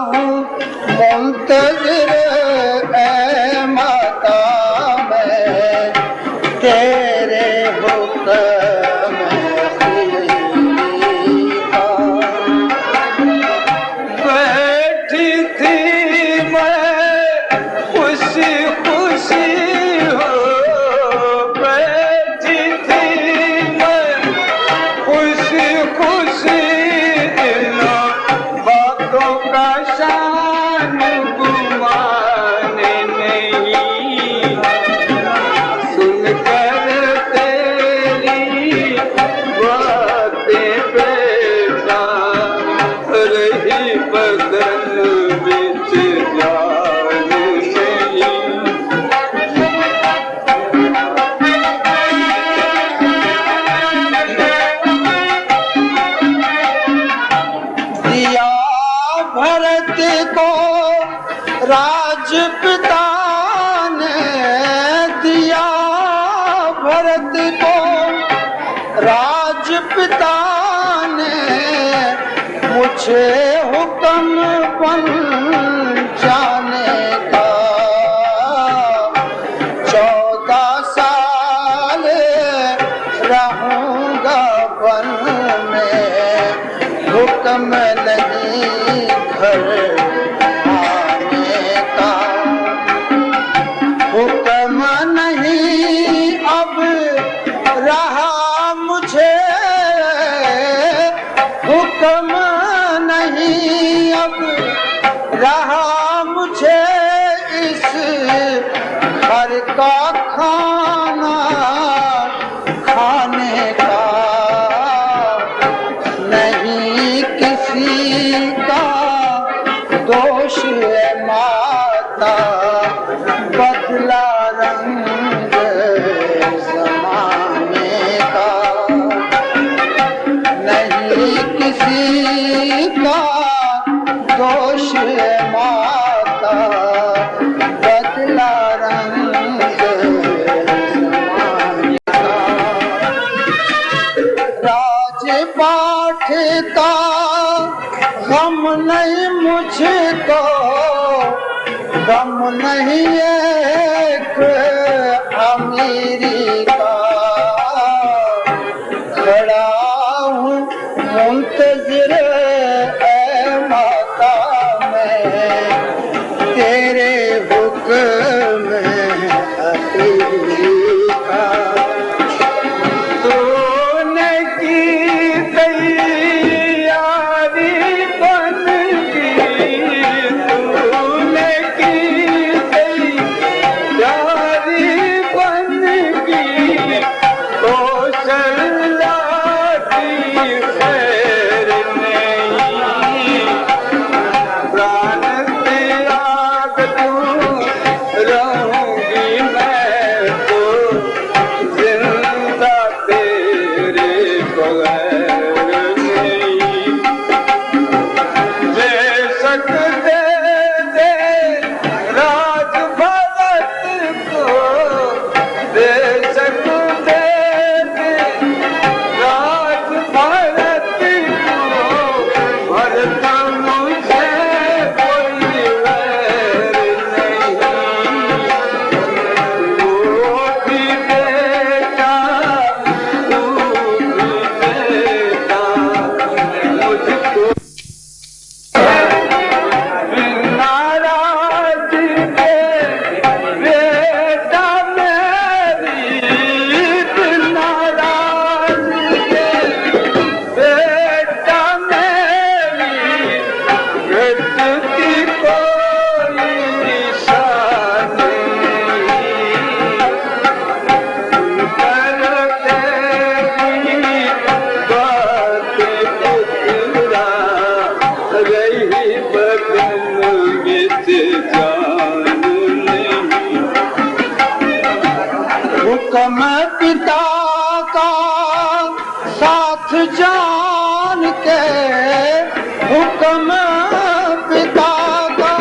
हूँ मुंतज़िर ऐ माता मैं तेरे हुक्म का। भरत को राजपिता ने मुझे हुक्म पहुंचाने का। 14 साल रहूंगा वन में, हुक्म नहीं घर आने का। हुक्म नहीं अब रहा मुझे, हुक्म नहीं अब रहा मुझे इस घर का खाना खाने का। नहीं किसी का दोष है माता, बदला रंग ज़माने का। नहीं किसी का दोष है माता, बदला रंग ज़माने का। राजपाट का गम नहीं मुझको, गम नहीं एक अमीरी का। खड़ा हूँ मुंतज़िर ए माता मैं, तेरे हुक्म अखीरी का। तूने की तैयारी बन गई, तूने की तैयारी बन गई, कौशल्या की खैर नहीं। प्राण त्याग दूं रहूंगी मैं तो जिंदा तेरे बगैर नहीं। बेशक दे दे राज भरत को, बेशक दे दे राज भरत को, भरत मुझे कोई वैर नहीं। वो भी बेटा, तू भी बेटा, मुझको नाराज के बेटा मेरी, नाराज के बेटा मेरी, घटती कोई निशान नहीं। करते ही बात उतरा रही बदन में जान नहीं। हुक्म पिता का साथ जान के, हुक्म पिता का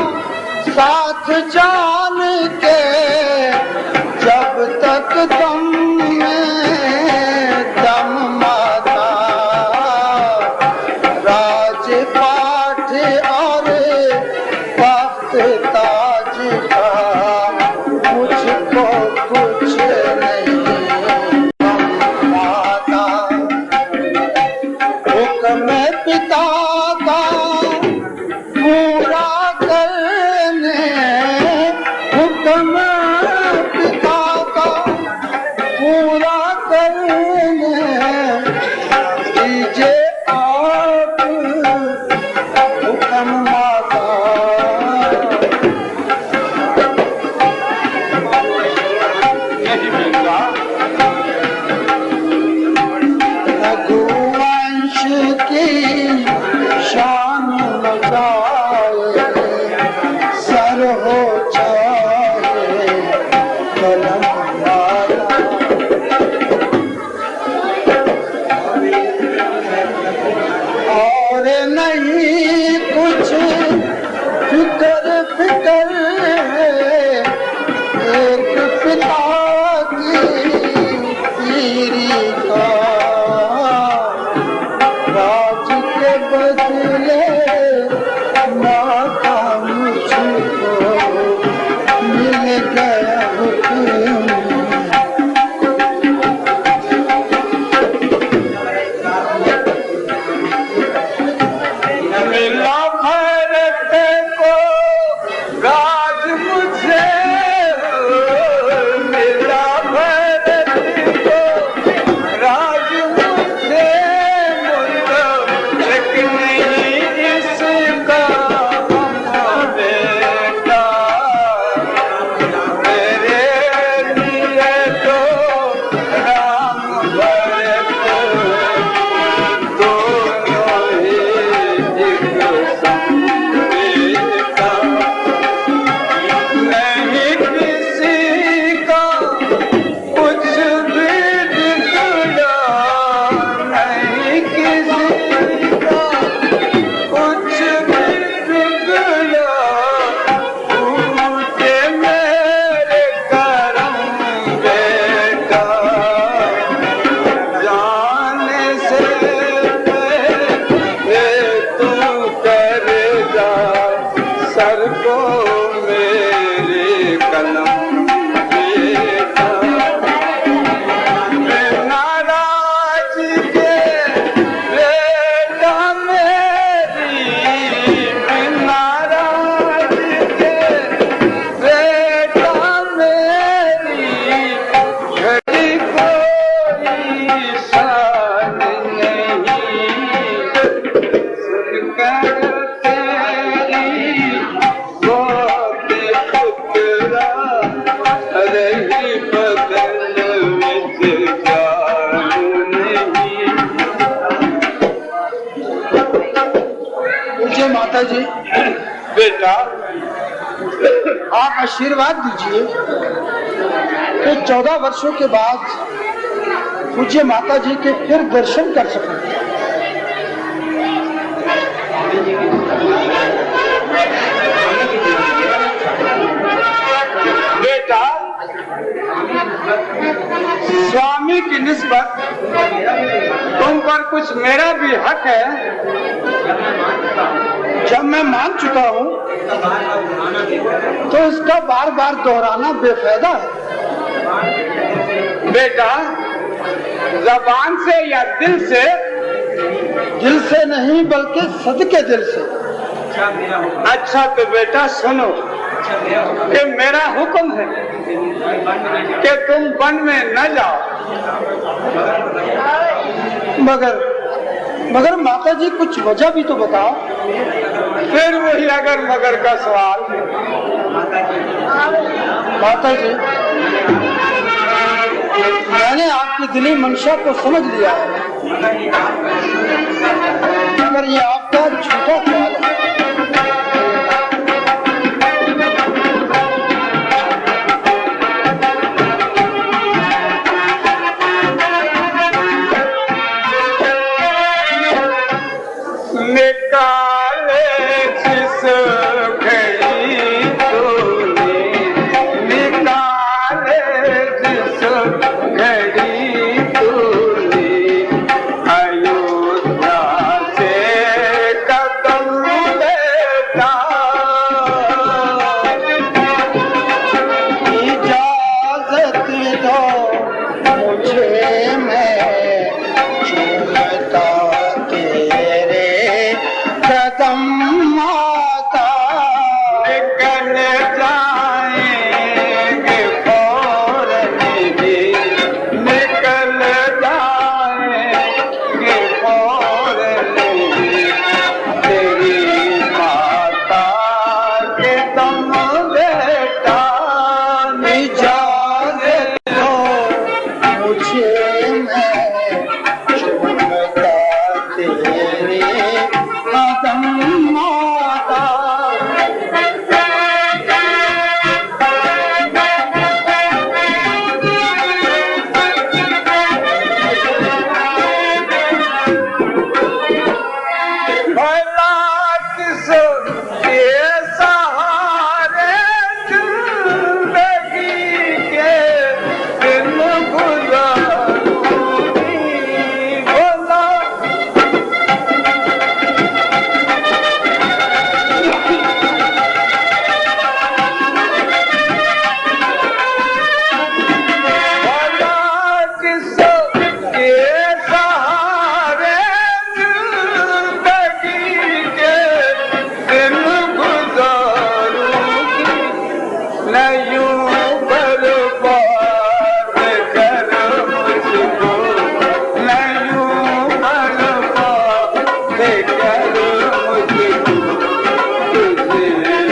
साथ जान के, जब तक दम में दम माता, राजपाट और तख्त ताज का मुझको कुछ नहीं गम माता। हुक्म पिता का पूरा करने, हुक्म पिता का पूरा करने दीजिए आप हुक्म माता। रघुवंश की शान बचाए, सर हो चाहे कलम वाला। और नहीं कुछ फिकर फिकर है, एक पिता की का राज के बदले माता मुझको मिल गया हुक्म। मिला भारत को राज मुझे, मिला भारत को राज मुझे, मुल्क नहीं इसका बेटा, मेरे लिए तो राम भरत दोनों ही एक संवेदा, नहीं किसी का कुछ भी बिगड़ा, नहीं किसी का कुछ भी बिगड़ा, पूछे मेरे करम बेटा, जाने से पहले तू कर जा सर को मेरे कलम बेटा, नाराज के बेटा मेरी, नाराज के बेटा मेरी, घड़ी कोई शान नहीं, सुनकर तेरी गोद पुत्रा रही बदन विच जान नहीं। मुझे माता जी बेटा आप आशीर्वाद दीजिए कि 14 वर्षों के बाद मुझे माता जी के फिर दर्शन कर सकूं। बेटा स्वामी की निस्बत तुम पर कुछ मेरा भी हक है। जब मैं मान चुका हूं तो इसका बार बार दोहराना बेफायदा है। बेटा जबान से या दिल से नहीं बल्कि सदके दिल से। अच्छा तो बेटा सुनो कि मेरा हुक्म है कि तुम वन में न जाओ, मगर माता जी कुछ वजह भी तो बताओ। फिर वही अगर मगर का सवाल। माता जी मैंने आपकी दिली मंशा को समझ लिया है, मगर ये आपका झूठा ख्याल है। निकाले जिस घड़ी तूने, निकाले जिस घड़ी तूने, अयोध्या से कदम लेता, इजाजत दो मुझे मैं चूमता तेरे कदम माता। निकल जाएंगे फौरन ही, निकल जाएंगे फौरन ही, तेरी माता के दम बेटा, इजाजत दो मुझे मैं चूमता तेरे कदम माता। भला किस के सहारे जिंदगी के दिन गुजार किसके सहारे जिंदगी के दिन गुजारूंगी, न यूं बर्बाद कर मुझको, न यूं बर्बाद कर मुझको, तुझे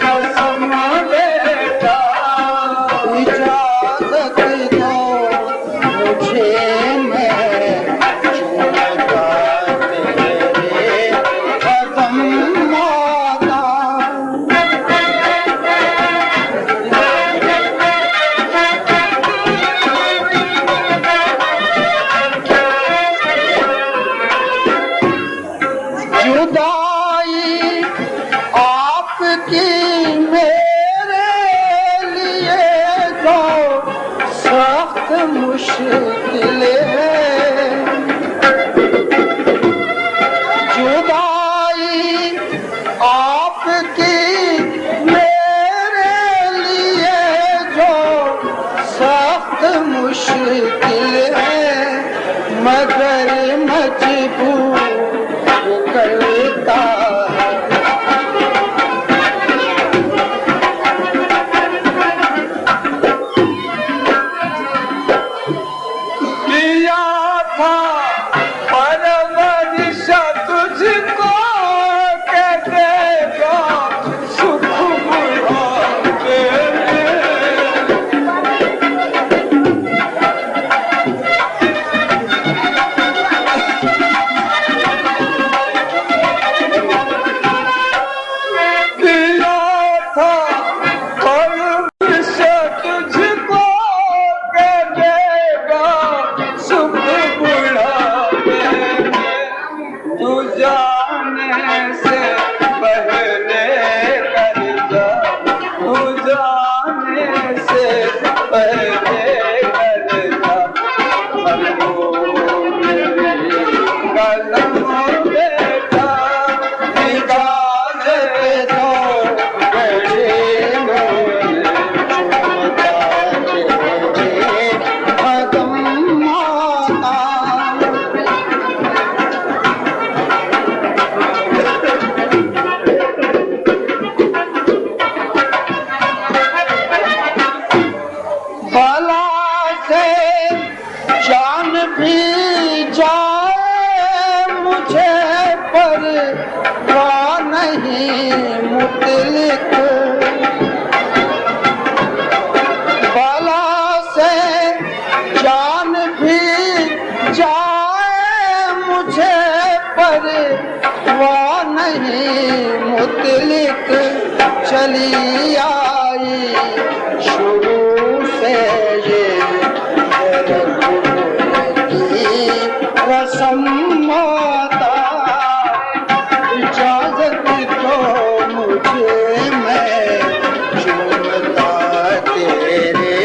कसम देता। इजाजत दो मुझे, मैं चूमता तेरे कदम माता। जुदाई आपकी मेरे लिए तो सख्त मुश्किल है। जुदाई आपकी मेरे लिए जो सख्त मुश्किल है, मगर मजबूर करता है। किया था परवरिश तुझको, के देगा सुख बुढ़ापे में। किया था परवरिश तुझको, के देगा सुख बुढ़ापे में। तू जाने से पहले कर जा, तू जाने से पहले कर जा, कलम बेटा इजाजत दो बड़े चूमता तेरे कदम माता। भला से जान भी जाए मुझे, पर नहीं मुतलिक। भला से जान भी जाए मुझे, पर नहीं मुतलिक। चली आई शुरू से ये की रसम माता। इजाजत दो मुझे, मैं चूमता तेरे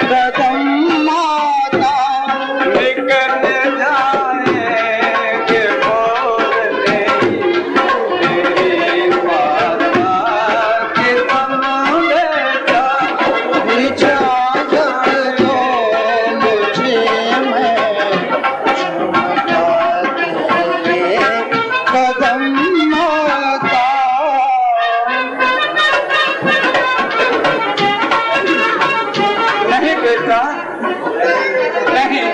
कदम माता। निकल जाएंगे बोलने तेरी माता के तन बेटा। इजाजत दो मुझे, मैं चूमता तेरे कदम माता। नहीं बेटा नहीं,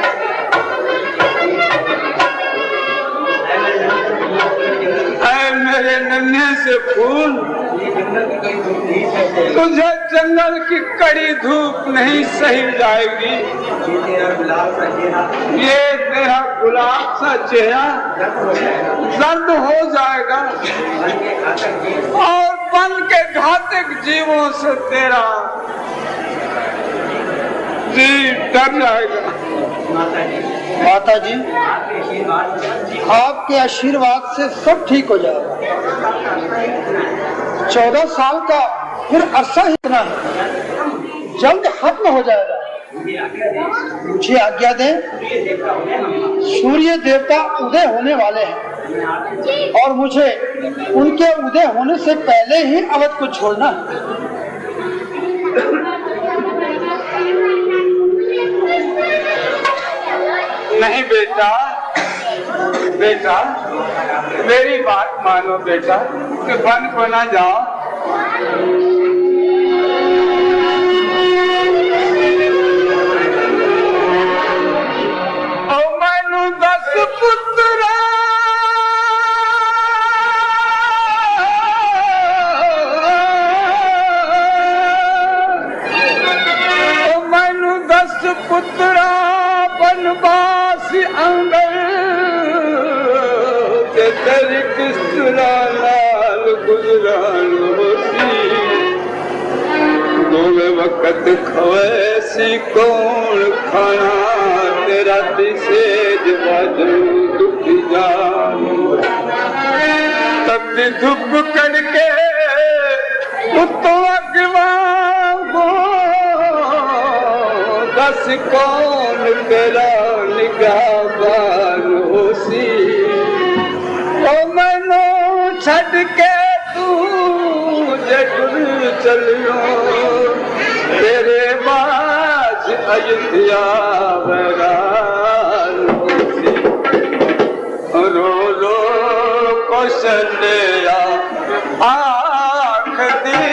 ऐ मेरे नन्हे से फूल, तुझे जंगल की कड़ी धूप नहीं सही जाएगी। ये तेरा गुलाब सा चेहरा जर्द हो जाएगा, और बन के घातक जीवों से तेरा जी डर जाएगा। माता जी, आपके आशीर्वाद से सब ठीक हो जाएगा। 14 साल का फिर अरसा ही इतना है, जल्द खत्म हो जाएगा। मुझे आज्ञा दें, सूर्य देवता उदय होने वाले हैं, और मुझे उनके उदय होने से पहले ही अवध को छोड़ना है। नहीं बेटा, बेटा मेरी बात मानो बेटा, कि बन को ना जाओ। ओ मैनू 10 पुत्रा पुत्रा बनवास अंदर ते तेरी किस्तरा लाल गुजरान होती, दोवे वक्त खवैसी कौन खाना तेरा दिसेज बाजू दुखी जान, तब धुप करके उत्तों अगवा दस कौन तेरा निगाहबान होसी, ओ मैनू छड़ के तू जे टुर चलियो तेरे बाज अयोध्या वैरान होसी, रो रो कौशल्या आँख दी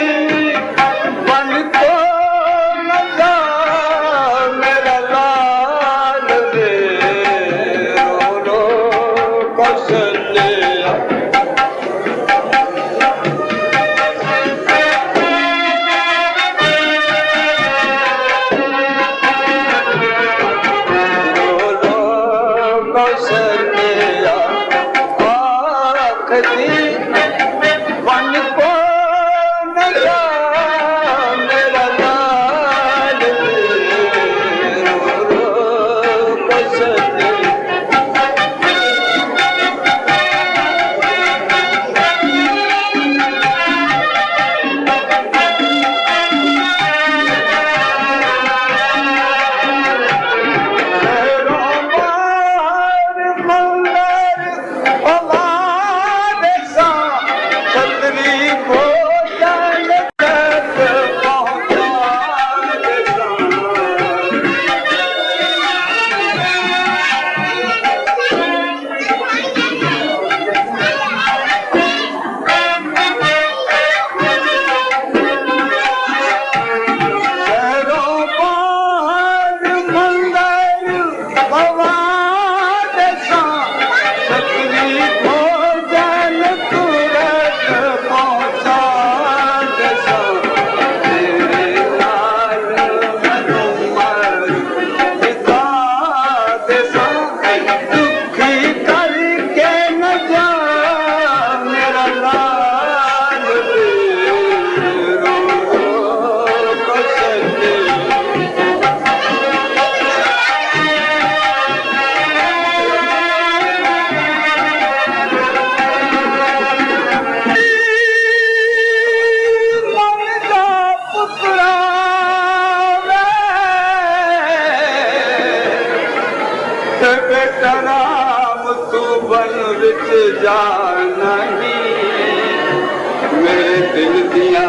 मेरे दिल दिया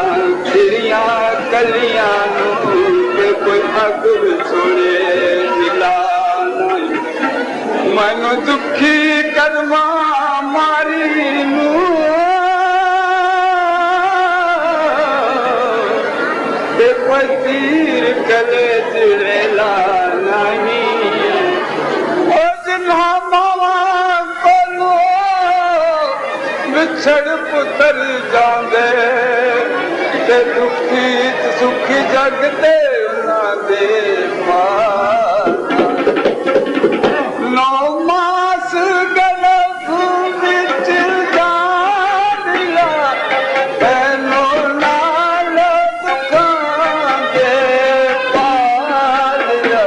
खिरिया कलियां कोई अगुर छोड़े मिला नहीं, मनु दुखी कर्मा मारी नू कोई तीर कले चिड़ेला नहीं, ओ जिन्हा मावा कोलो विछड़ पुत्र जांदे ते दुखी सुखी जगते ना दे नौ मास गलत विच जा दिया पैनो नाल दुखां दे पालिया।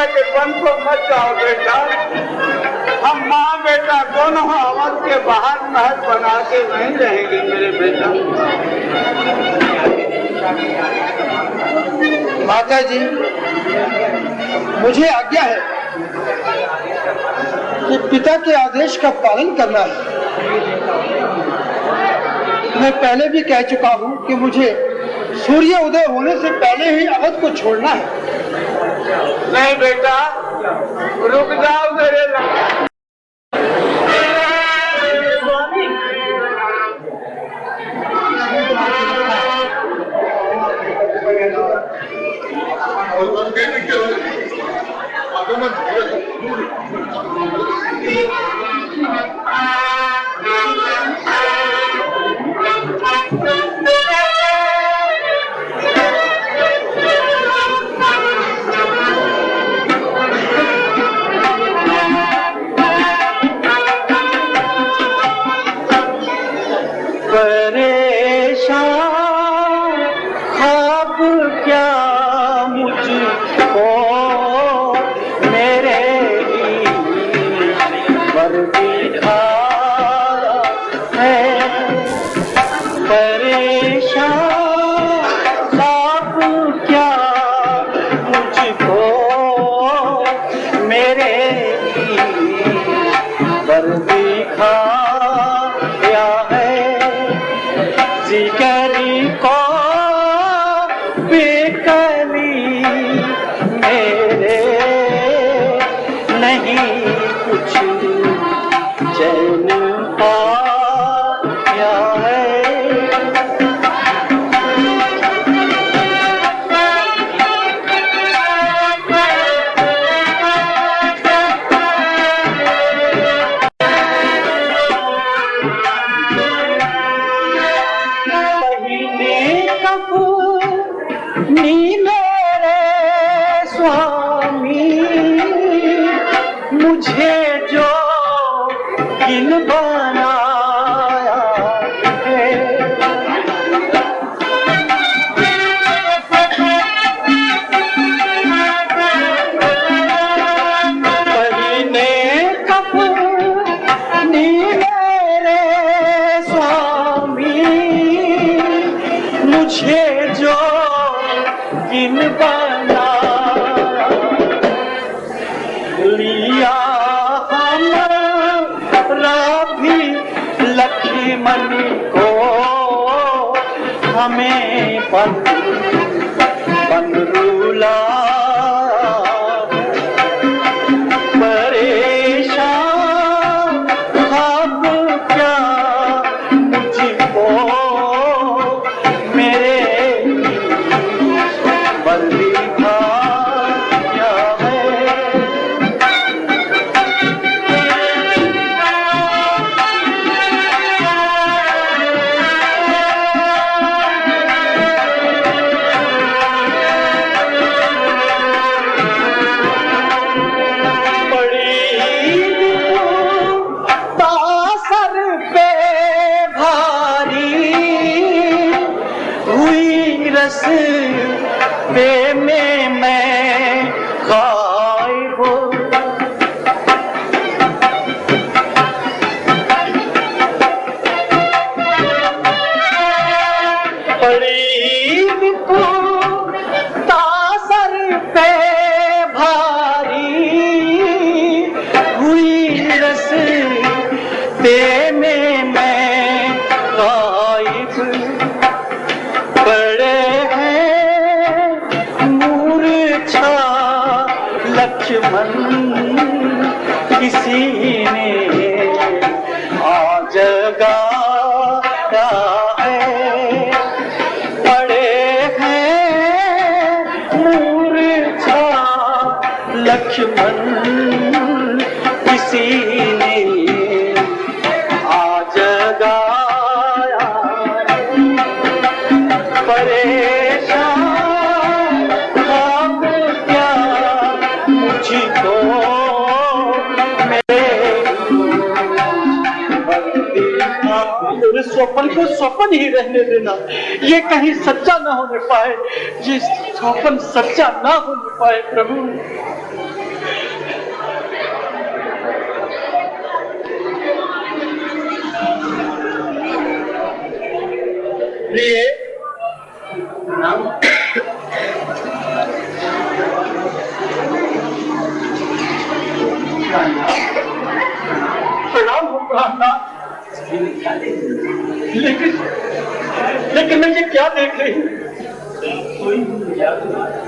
के पन को मत जाओ बेटा। हम माँ बेटा दोनों अवध के बाहर महल बना के नहीं रहेंगे मेरे बेटा। माता जी, मुझे आज्ञा है कि पिता के आदेश का पालन करना है। मैं पहले भी कह चुका हूँ कि मुझे सूर्य उदय होने से पहले ही अवध को छोड़ना है। नहीं बेटा, रुक जाओ मेरे लड़का। परेशान ख्वाब क्या मुझको मेरे पर दिखाया है। परेशान ख्वाब क्या मुझको मेरे पर दिखाया है। जिगरी को बेकली मेरे नहीं कुछ चैन पाया है। मुझे जो गिन बनाया है। पढ़ने कब नी मेरे स्वामी मुझे जो गिन बनाया लिया हमारा भी लक्ष्मण को हमें बंदरूला परेशान अब क्या मुझको मेरे बंदी पे में मैं गायब पड़ी तासर पे भारी हुई रस पे में मैं गायब पड़े लक्ष्मण किसी ने आज जगाया है। पड़े हैं मूर्छा लक्ष्मण किसी ने आज जगाया। परेशान अब क्या मुझको मेरे स्वप्न को स्वप्न ही रहने देना। ये कहीं सच्चा ना होने पाए, ये स्वप्न सच्चा ना होने पाए प्रभु। प्रिय प्रणाम हो प्राणनाथ। लेकिन मैं ये क्या देख रही हूँ?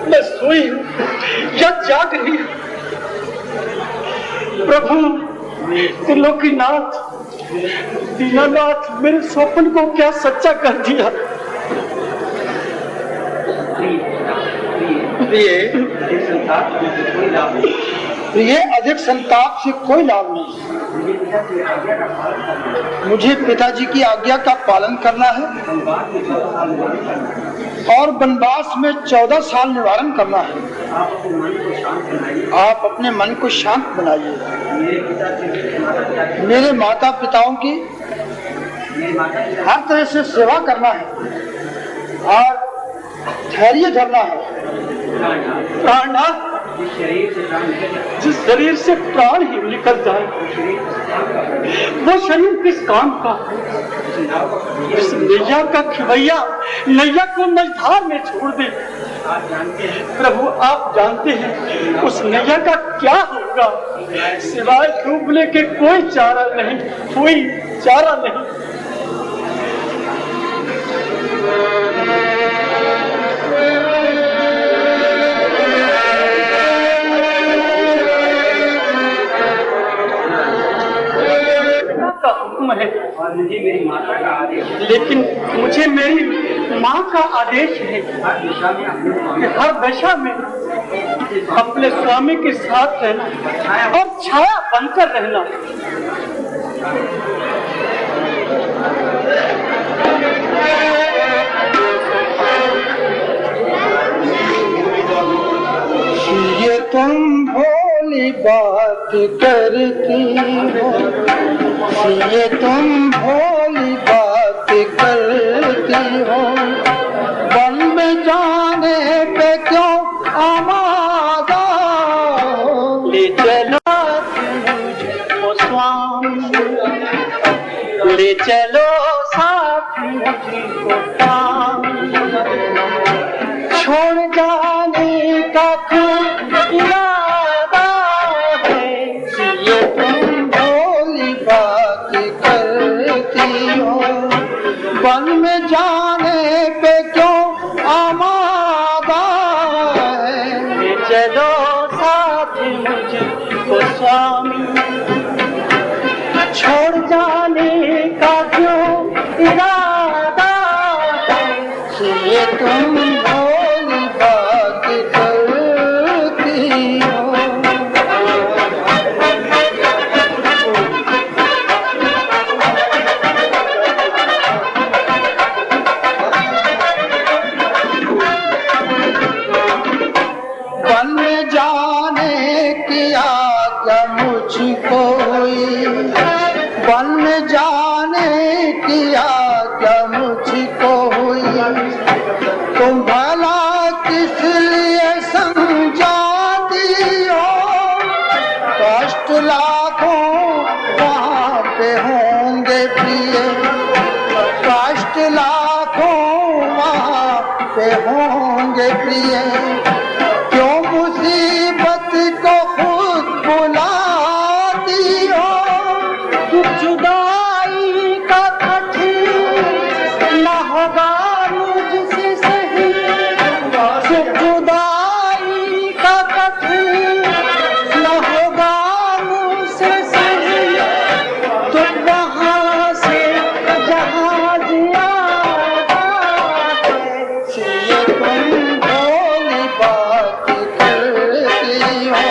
मैं सोई हूँ या जाग रही हूँ? प्रभु त्रिलोकीनाथ दीनानाथ मेरे स्वप्न को क्या सच्चा कर दिया। ये अधिक संताप से कोई लाभ नहीं। मुझे पिताजी की आज्ञा का पालन करना है और वनवास में 14 साल निवारण करना है। आप अपने मन को शांत बनाइए। मेरे माता पिताओं की हर तरह से सेवा करना है और धैर्य धरना है। प्राणनाथ, जिस शरीर से प्राण ही निकल जाए वो शरीर किस काम का? इस नैया का खिवैया नैया को मझधार में छोड़ दे। प्रभु आप जानते हैं उस नैया का क्या होगा। सिवाय डूबने के कोई चारा नहीं, कोई चारा नहीं। है और मुझे मेरी माता का आदेश है। लेकिन मुझे मेरी माँ का आदेश है कि हर दशा में अपने स्वामी के साथ रहना और छाया बनकर रहना। ये तुम भोली बात करती हो, ये तुम भोली बात करती हो, वन में जाने पे क्यों आमादा हो। ले चलो मुझको स्वामी, ले चलो साथ मुझको काम, छोड़ जाने का इरादा है। ये तुम भोली बात करती हो, वन में जाने पे क्यों आमादा है। चलो साथ मुझको स्वामी, छोड़ जाने का क्यों इरादा है। ये तुम भोली बात करती हो। वन में जाने की आज्ञा मुझको हुई, वन में जाने की आज्ञा मुझको हुई। तुम भला किस लिए समझाती हो? कष्ट लाखों वहाँ पे होंगे प्रिय, कष्ट लाखों वहाँ पे होंगे प्रिय। क्यों मुसीबत को खुद बुलाती हो? जुदाई का कठिन न होगा मुझसे सही, जुदाई का कठिन न होगा मुझसे सही। तो वहाँ से जहाज आया है। ये तुम भोली बात करती हो,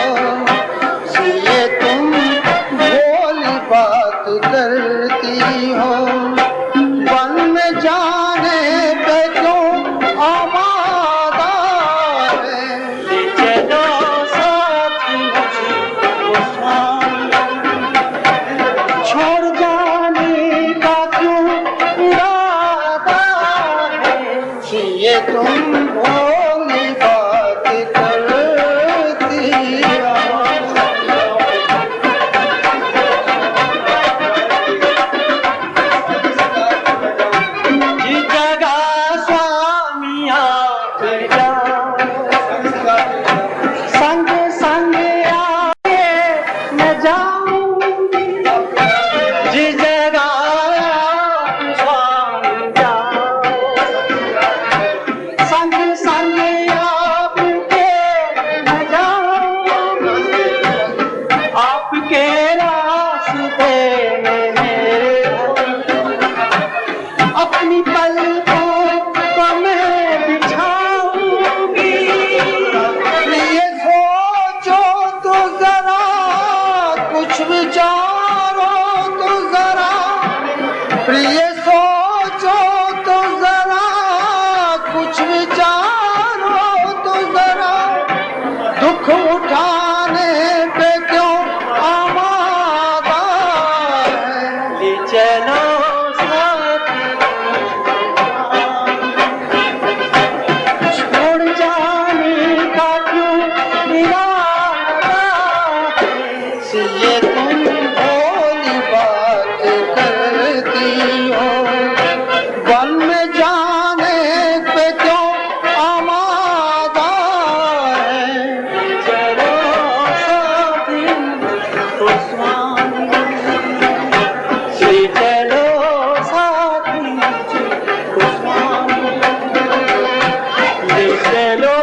ले लो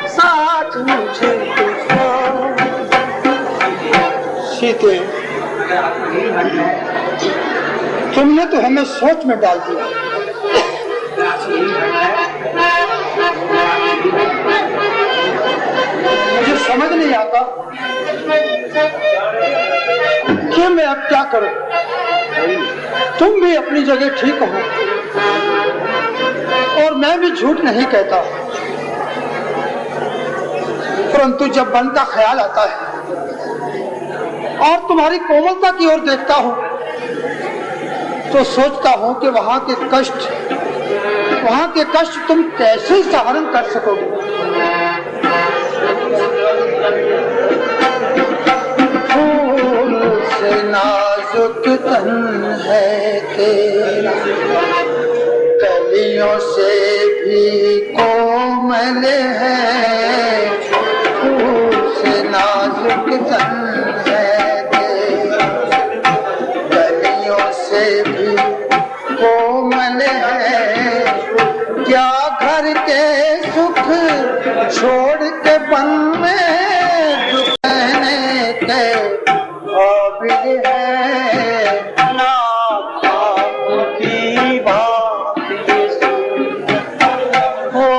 साथ मुझे सीते, तुमने तो हमें सोच में डाल दिया। मुझे समझ नहीं आता कि मैं अब क्या करूं। तुम भी अपनी जगह ठीक हो और मैं भी झूठ नहीं कहता, परंतु जब वन का ख्याल आता है और तुम्हारी कोमलता की ओर देखता हूं तो सोचता हूं कि वहां के कष्ट तुम कैसे सहन कर सकोगे। फूल से नाजुक तन है तेरा, कलियों से भी कोमल है। फूल से नाजुक तन है तेरा, कलियों से भी कोमल है। क्या घर के सुख छोड़ के बन में दुख सहने के काबिल है। ना आपकी बात हो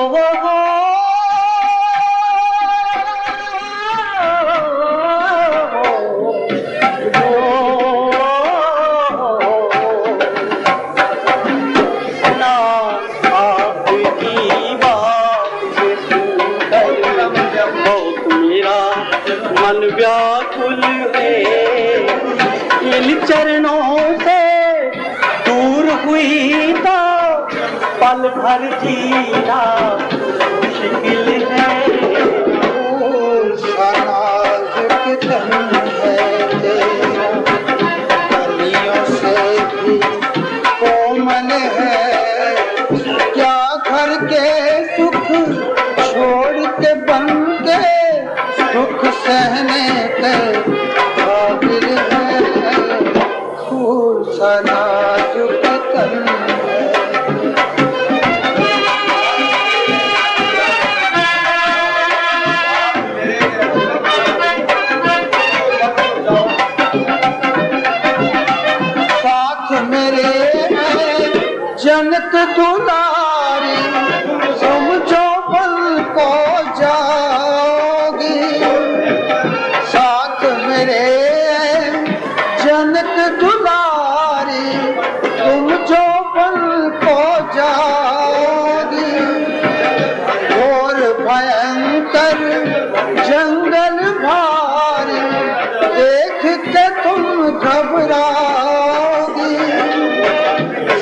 व्याकुल है। इन चरणों से दूर हुई तो पल भर जीना मुश्किल है। नाजुक तन है तेरा, कलियों से भी कोमल है। क्या घर के सुख छोड़ के बन के दुख सहने के काबिल है। फूल सा नाजुक तन है। साथ मेरे जनक दुलारी, समझो पल को जाओगी। साथ मेरे जनक दुलारी, तुम जो पल को जाओगी। और भयंकर जंगल भारी देख के तुम घबराओगी।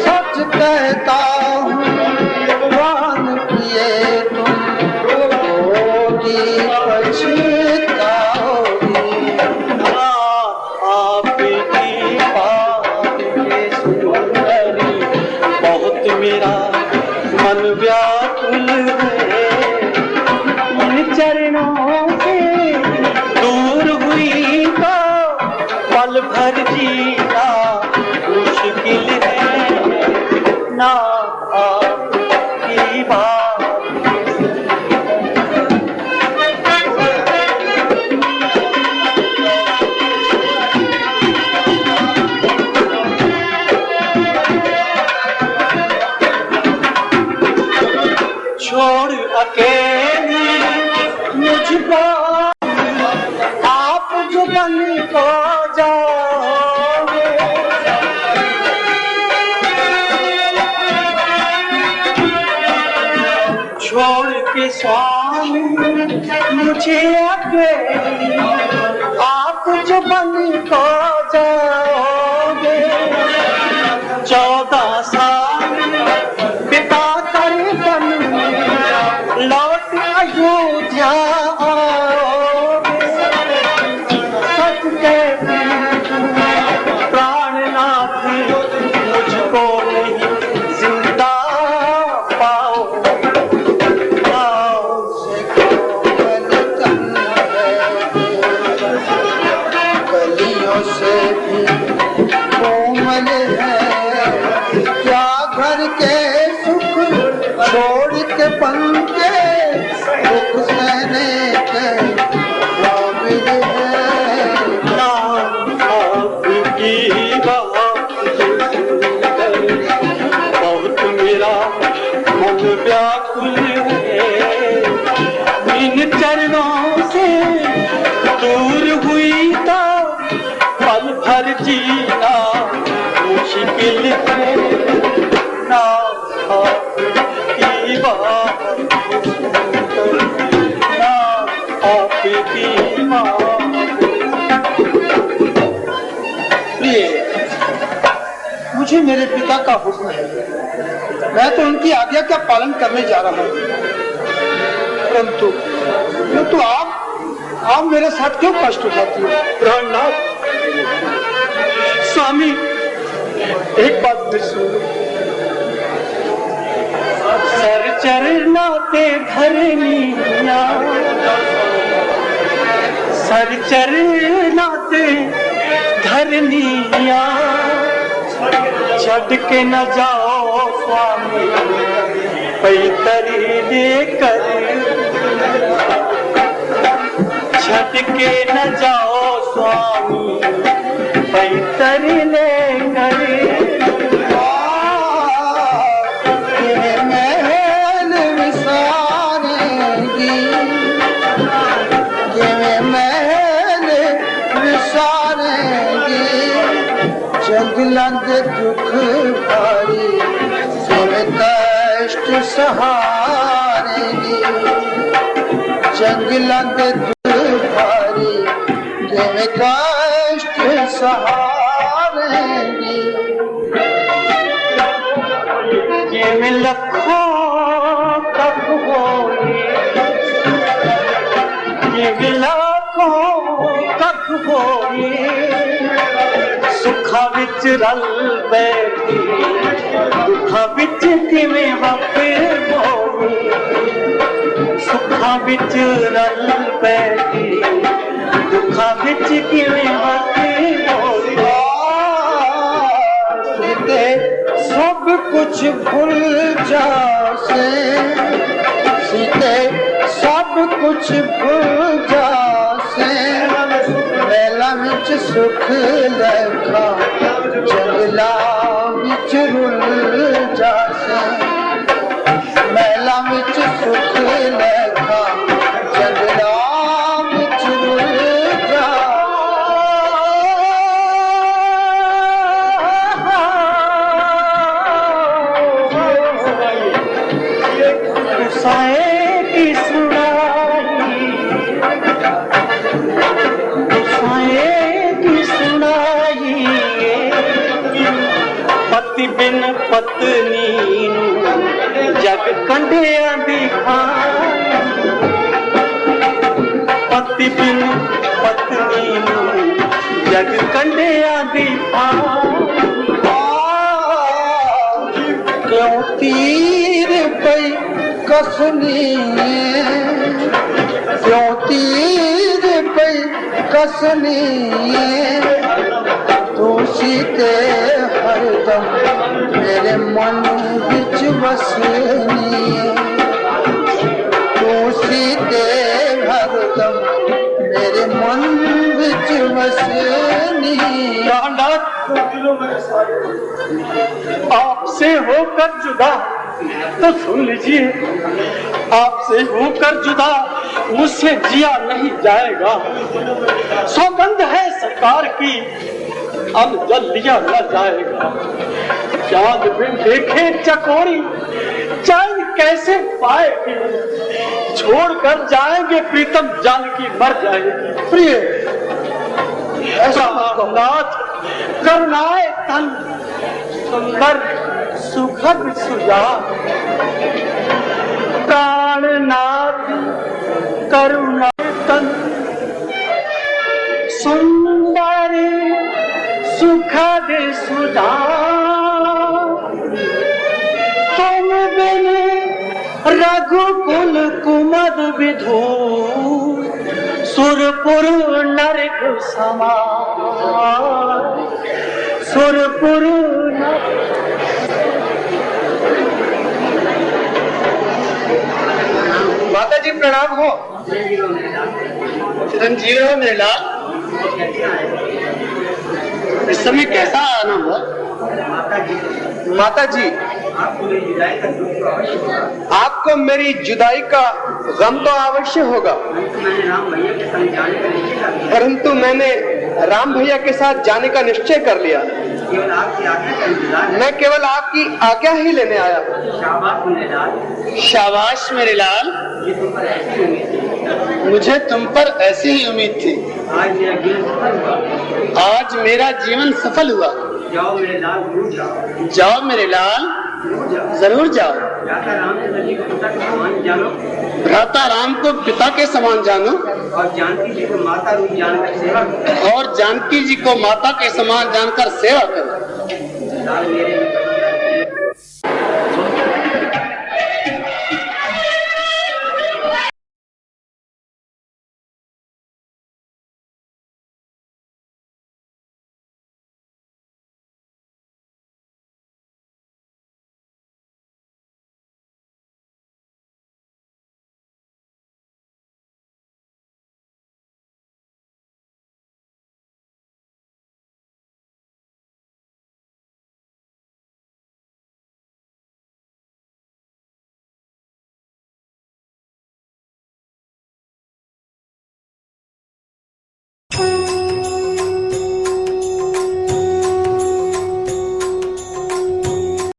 सच कहता हूँ वान किए तुम होगी पछताओगी। आपकी बात सुंदरी बहुत मेरा मन व्याकुल है। इन चरणों से दूर हुई तो पल भर जीना मुश्किल है। ना आपकी बात छोड़ अकेली मुझको आप जो बन को जाओगे। छोड़ के स्वामी मुझे अकेली आप जो बन को जाओगे। 14 साल बिता कर बन लौट अयोध्या आओगे। सच कहती प्राणनाथ मुझको नहीं जिंदा पाओ। कलियों से भी कोमल है। क्या घर के सुख छोड़ के पंखे दिल पे ना आपकी बात ना आपकी बात। मुझे मेरे पिता का हुक्म है, मैं तो उनकी आज्ञा का पालन करने जा रहा हूँ, परंतु आप मेरे साथ क्यों कष्ट उठाती हो? प्राणनाथ, स्वामी एक बात मैं सुनो। सर चरनाते धरनिया, सर चरनाते धरनिया, छड़ के न जाओ स्वामी पैतरी लेकर, छड़ के न जाओ स्वामी पैतरी लेकर। महल विसारेंगी, महल विसारेंगी, जंगलां दे दुख भारी कष्ट सहारेंगी, जंगलां दे दुख भारी कष्ट सहारेंगी। ये लखों तक होगी, ये लाखों तक होगी, सुखा विच रल बैठी दुखा विच किवें वफिर बोली, सुखा विच रल बैठी दुखा विच किवें वफिर बोली। सब कुछ भूल जासे, सीते सब कुछ भूल जासे, मेला विच सुख लेखा जंगला विच रुल जासे, मेला विच सुख लेखा जंगला विच रुल जासे। गुस्साए की सुनाई, गुस्साए की सुनाई, पति बिन पत्नी जग कंढिया दी खाई, पति बिन पत्नी जग कंढिया दी खाई। क्यों तीर पई कसनी, क्यों तीर पई कसनी, तू सीते हरदम मेरे मन विच बसनी, तू सीते हरदम मेरे मन विच बसनी। आपसे होकर जुदा तो सुन लीजिए, आपसे होकर जुदा मुझसे जिया नहीं जाएगा, सौगंध है सरकार की अब जल लिया न जाएगा। चांद बिन देखे चकोरी चैन कैसे पाएगी, छोड़कर जाएंगे प्रीतम जानकी मर जाएगी। प्रिय ऐसा नाथ करुणाए तन सुंदर सुखद सुजा, प्राणनाथ करुणाए तन सुंदर सुखद सुजा, तुम बिन रघुकुल कुमद विधु, सुरपुर नरक समा, सुरपुर माता जी प्रणाम हो। चिरंजीव हो मेरे लाल। इस समय कैसा आना हुआ? माता जी आपको मेरी जुदाई का गम तो अवश्य होगा, परंतु मैंने राम भैया के साथ जाने का निश्चय कर लिया। केवल आपकी आज्ञा का इंतजार है। मैं केवल आपकी आज्ञा ही लेने आया हूँ। शाबाश मेरे लाल, शाबाश मेरे लाल, मुझे तुम पर ऐसी उम्मीद थी। मुझे तुम पर ऐसी ही उम्मीद थी। आज मेरा जीवन सफल हुआ। आज मेरा जीवन सफल हुआ। जाओ मेरे लाल, जरूर जाओ। जाओ मेरे लाल, जरूर जाओ। जरूर जाओ। राजा रामचंद्र जी को पिता के समान जानो भ्राता राम को पिता के समान जानो और जानकी जी को माता रूप जानकर सेवा करो। और जानकी जी को माता के समान जानकर सेवा करो। लाल मेरे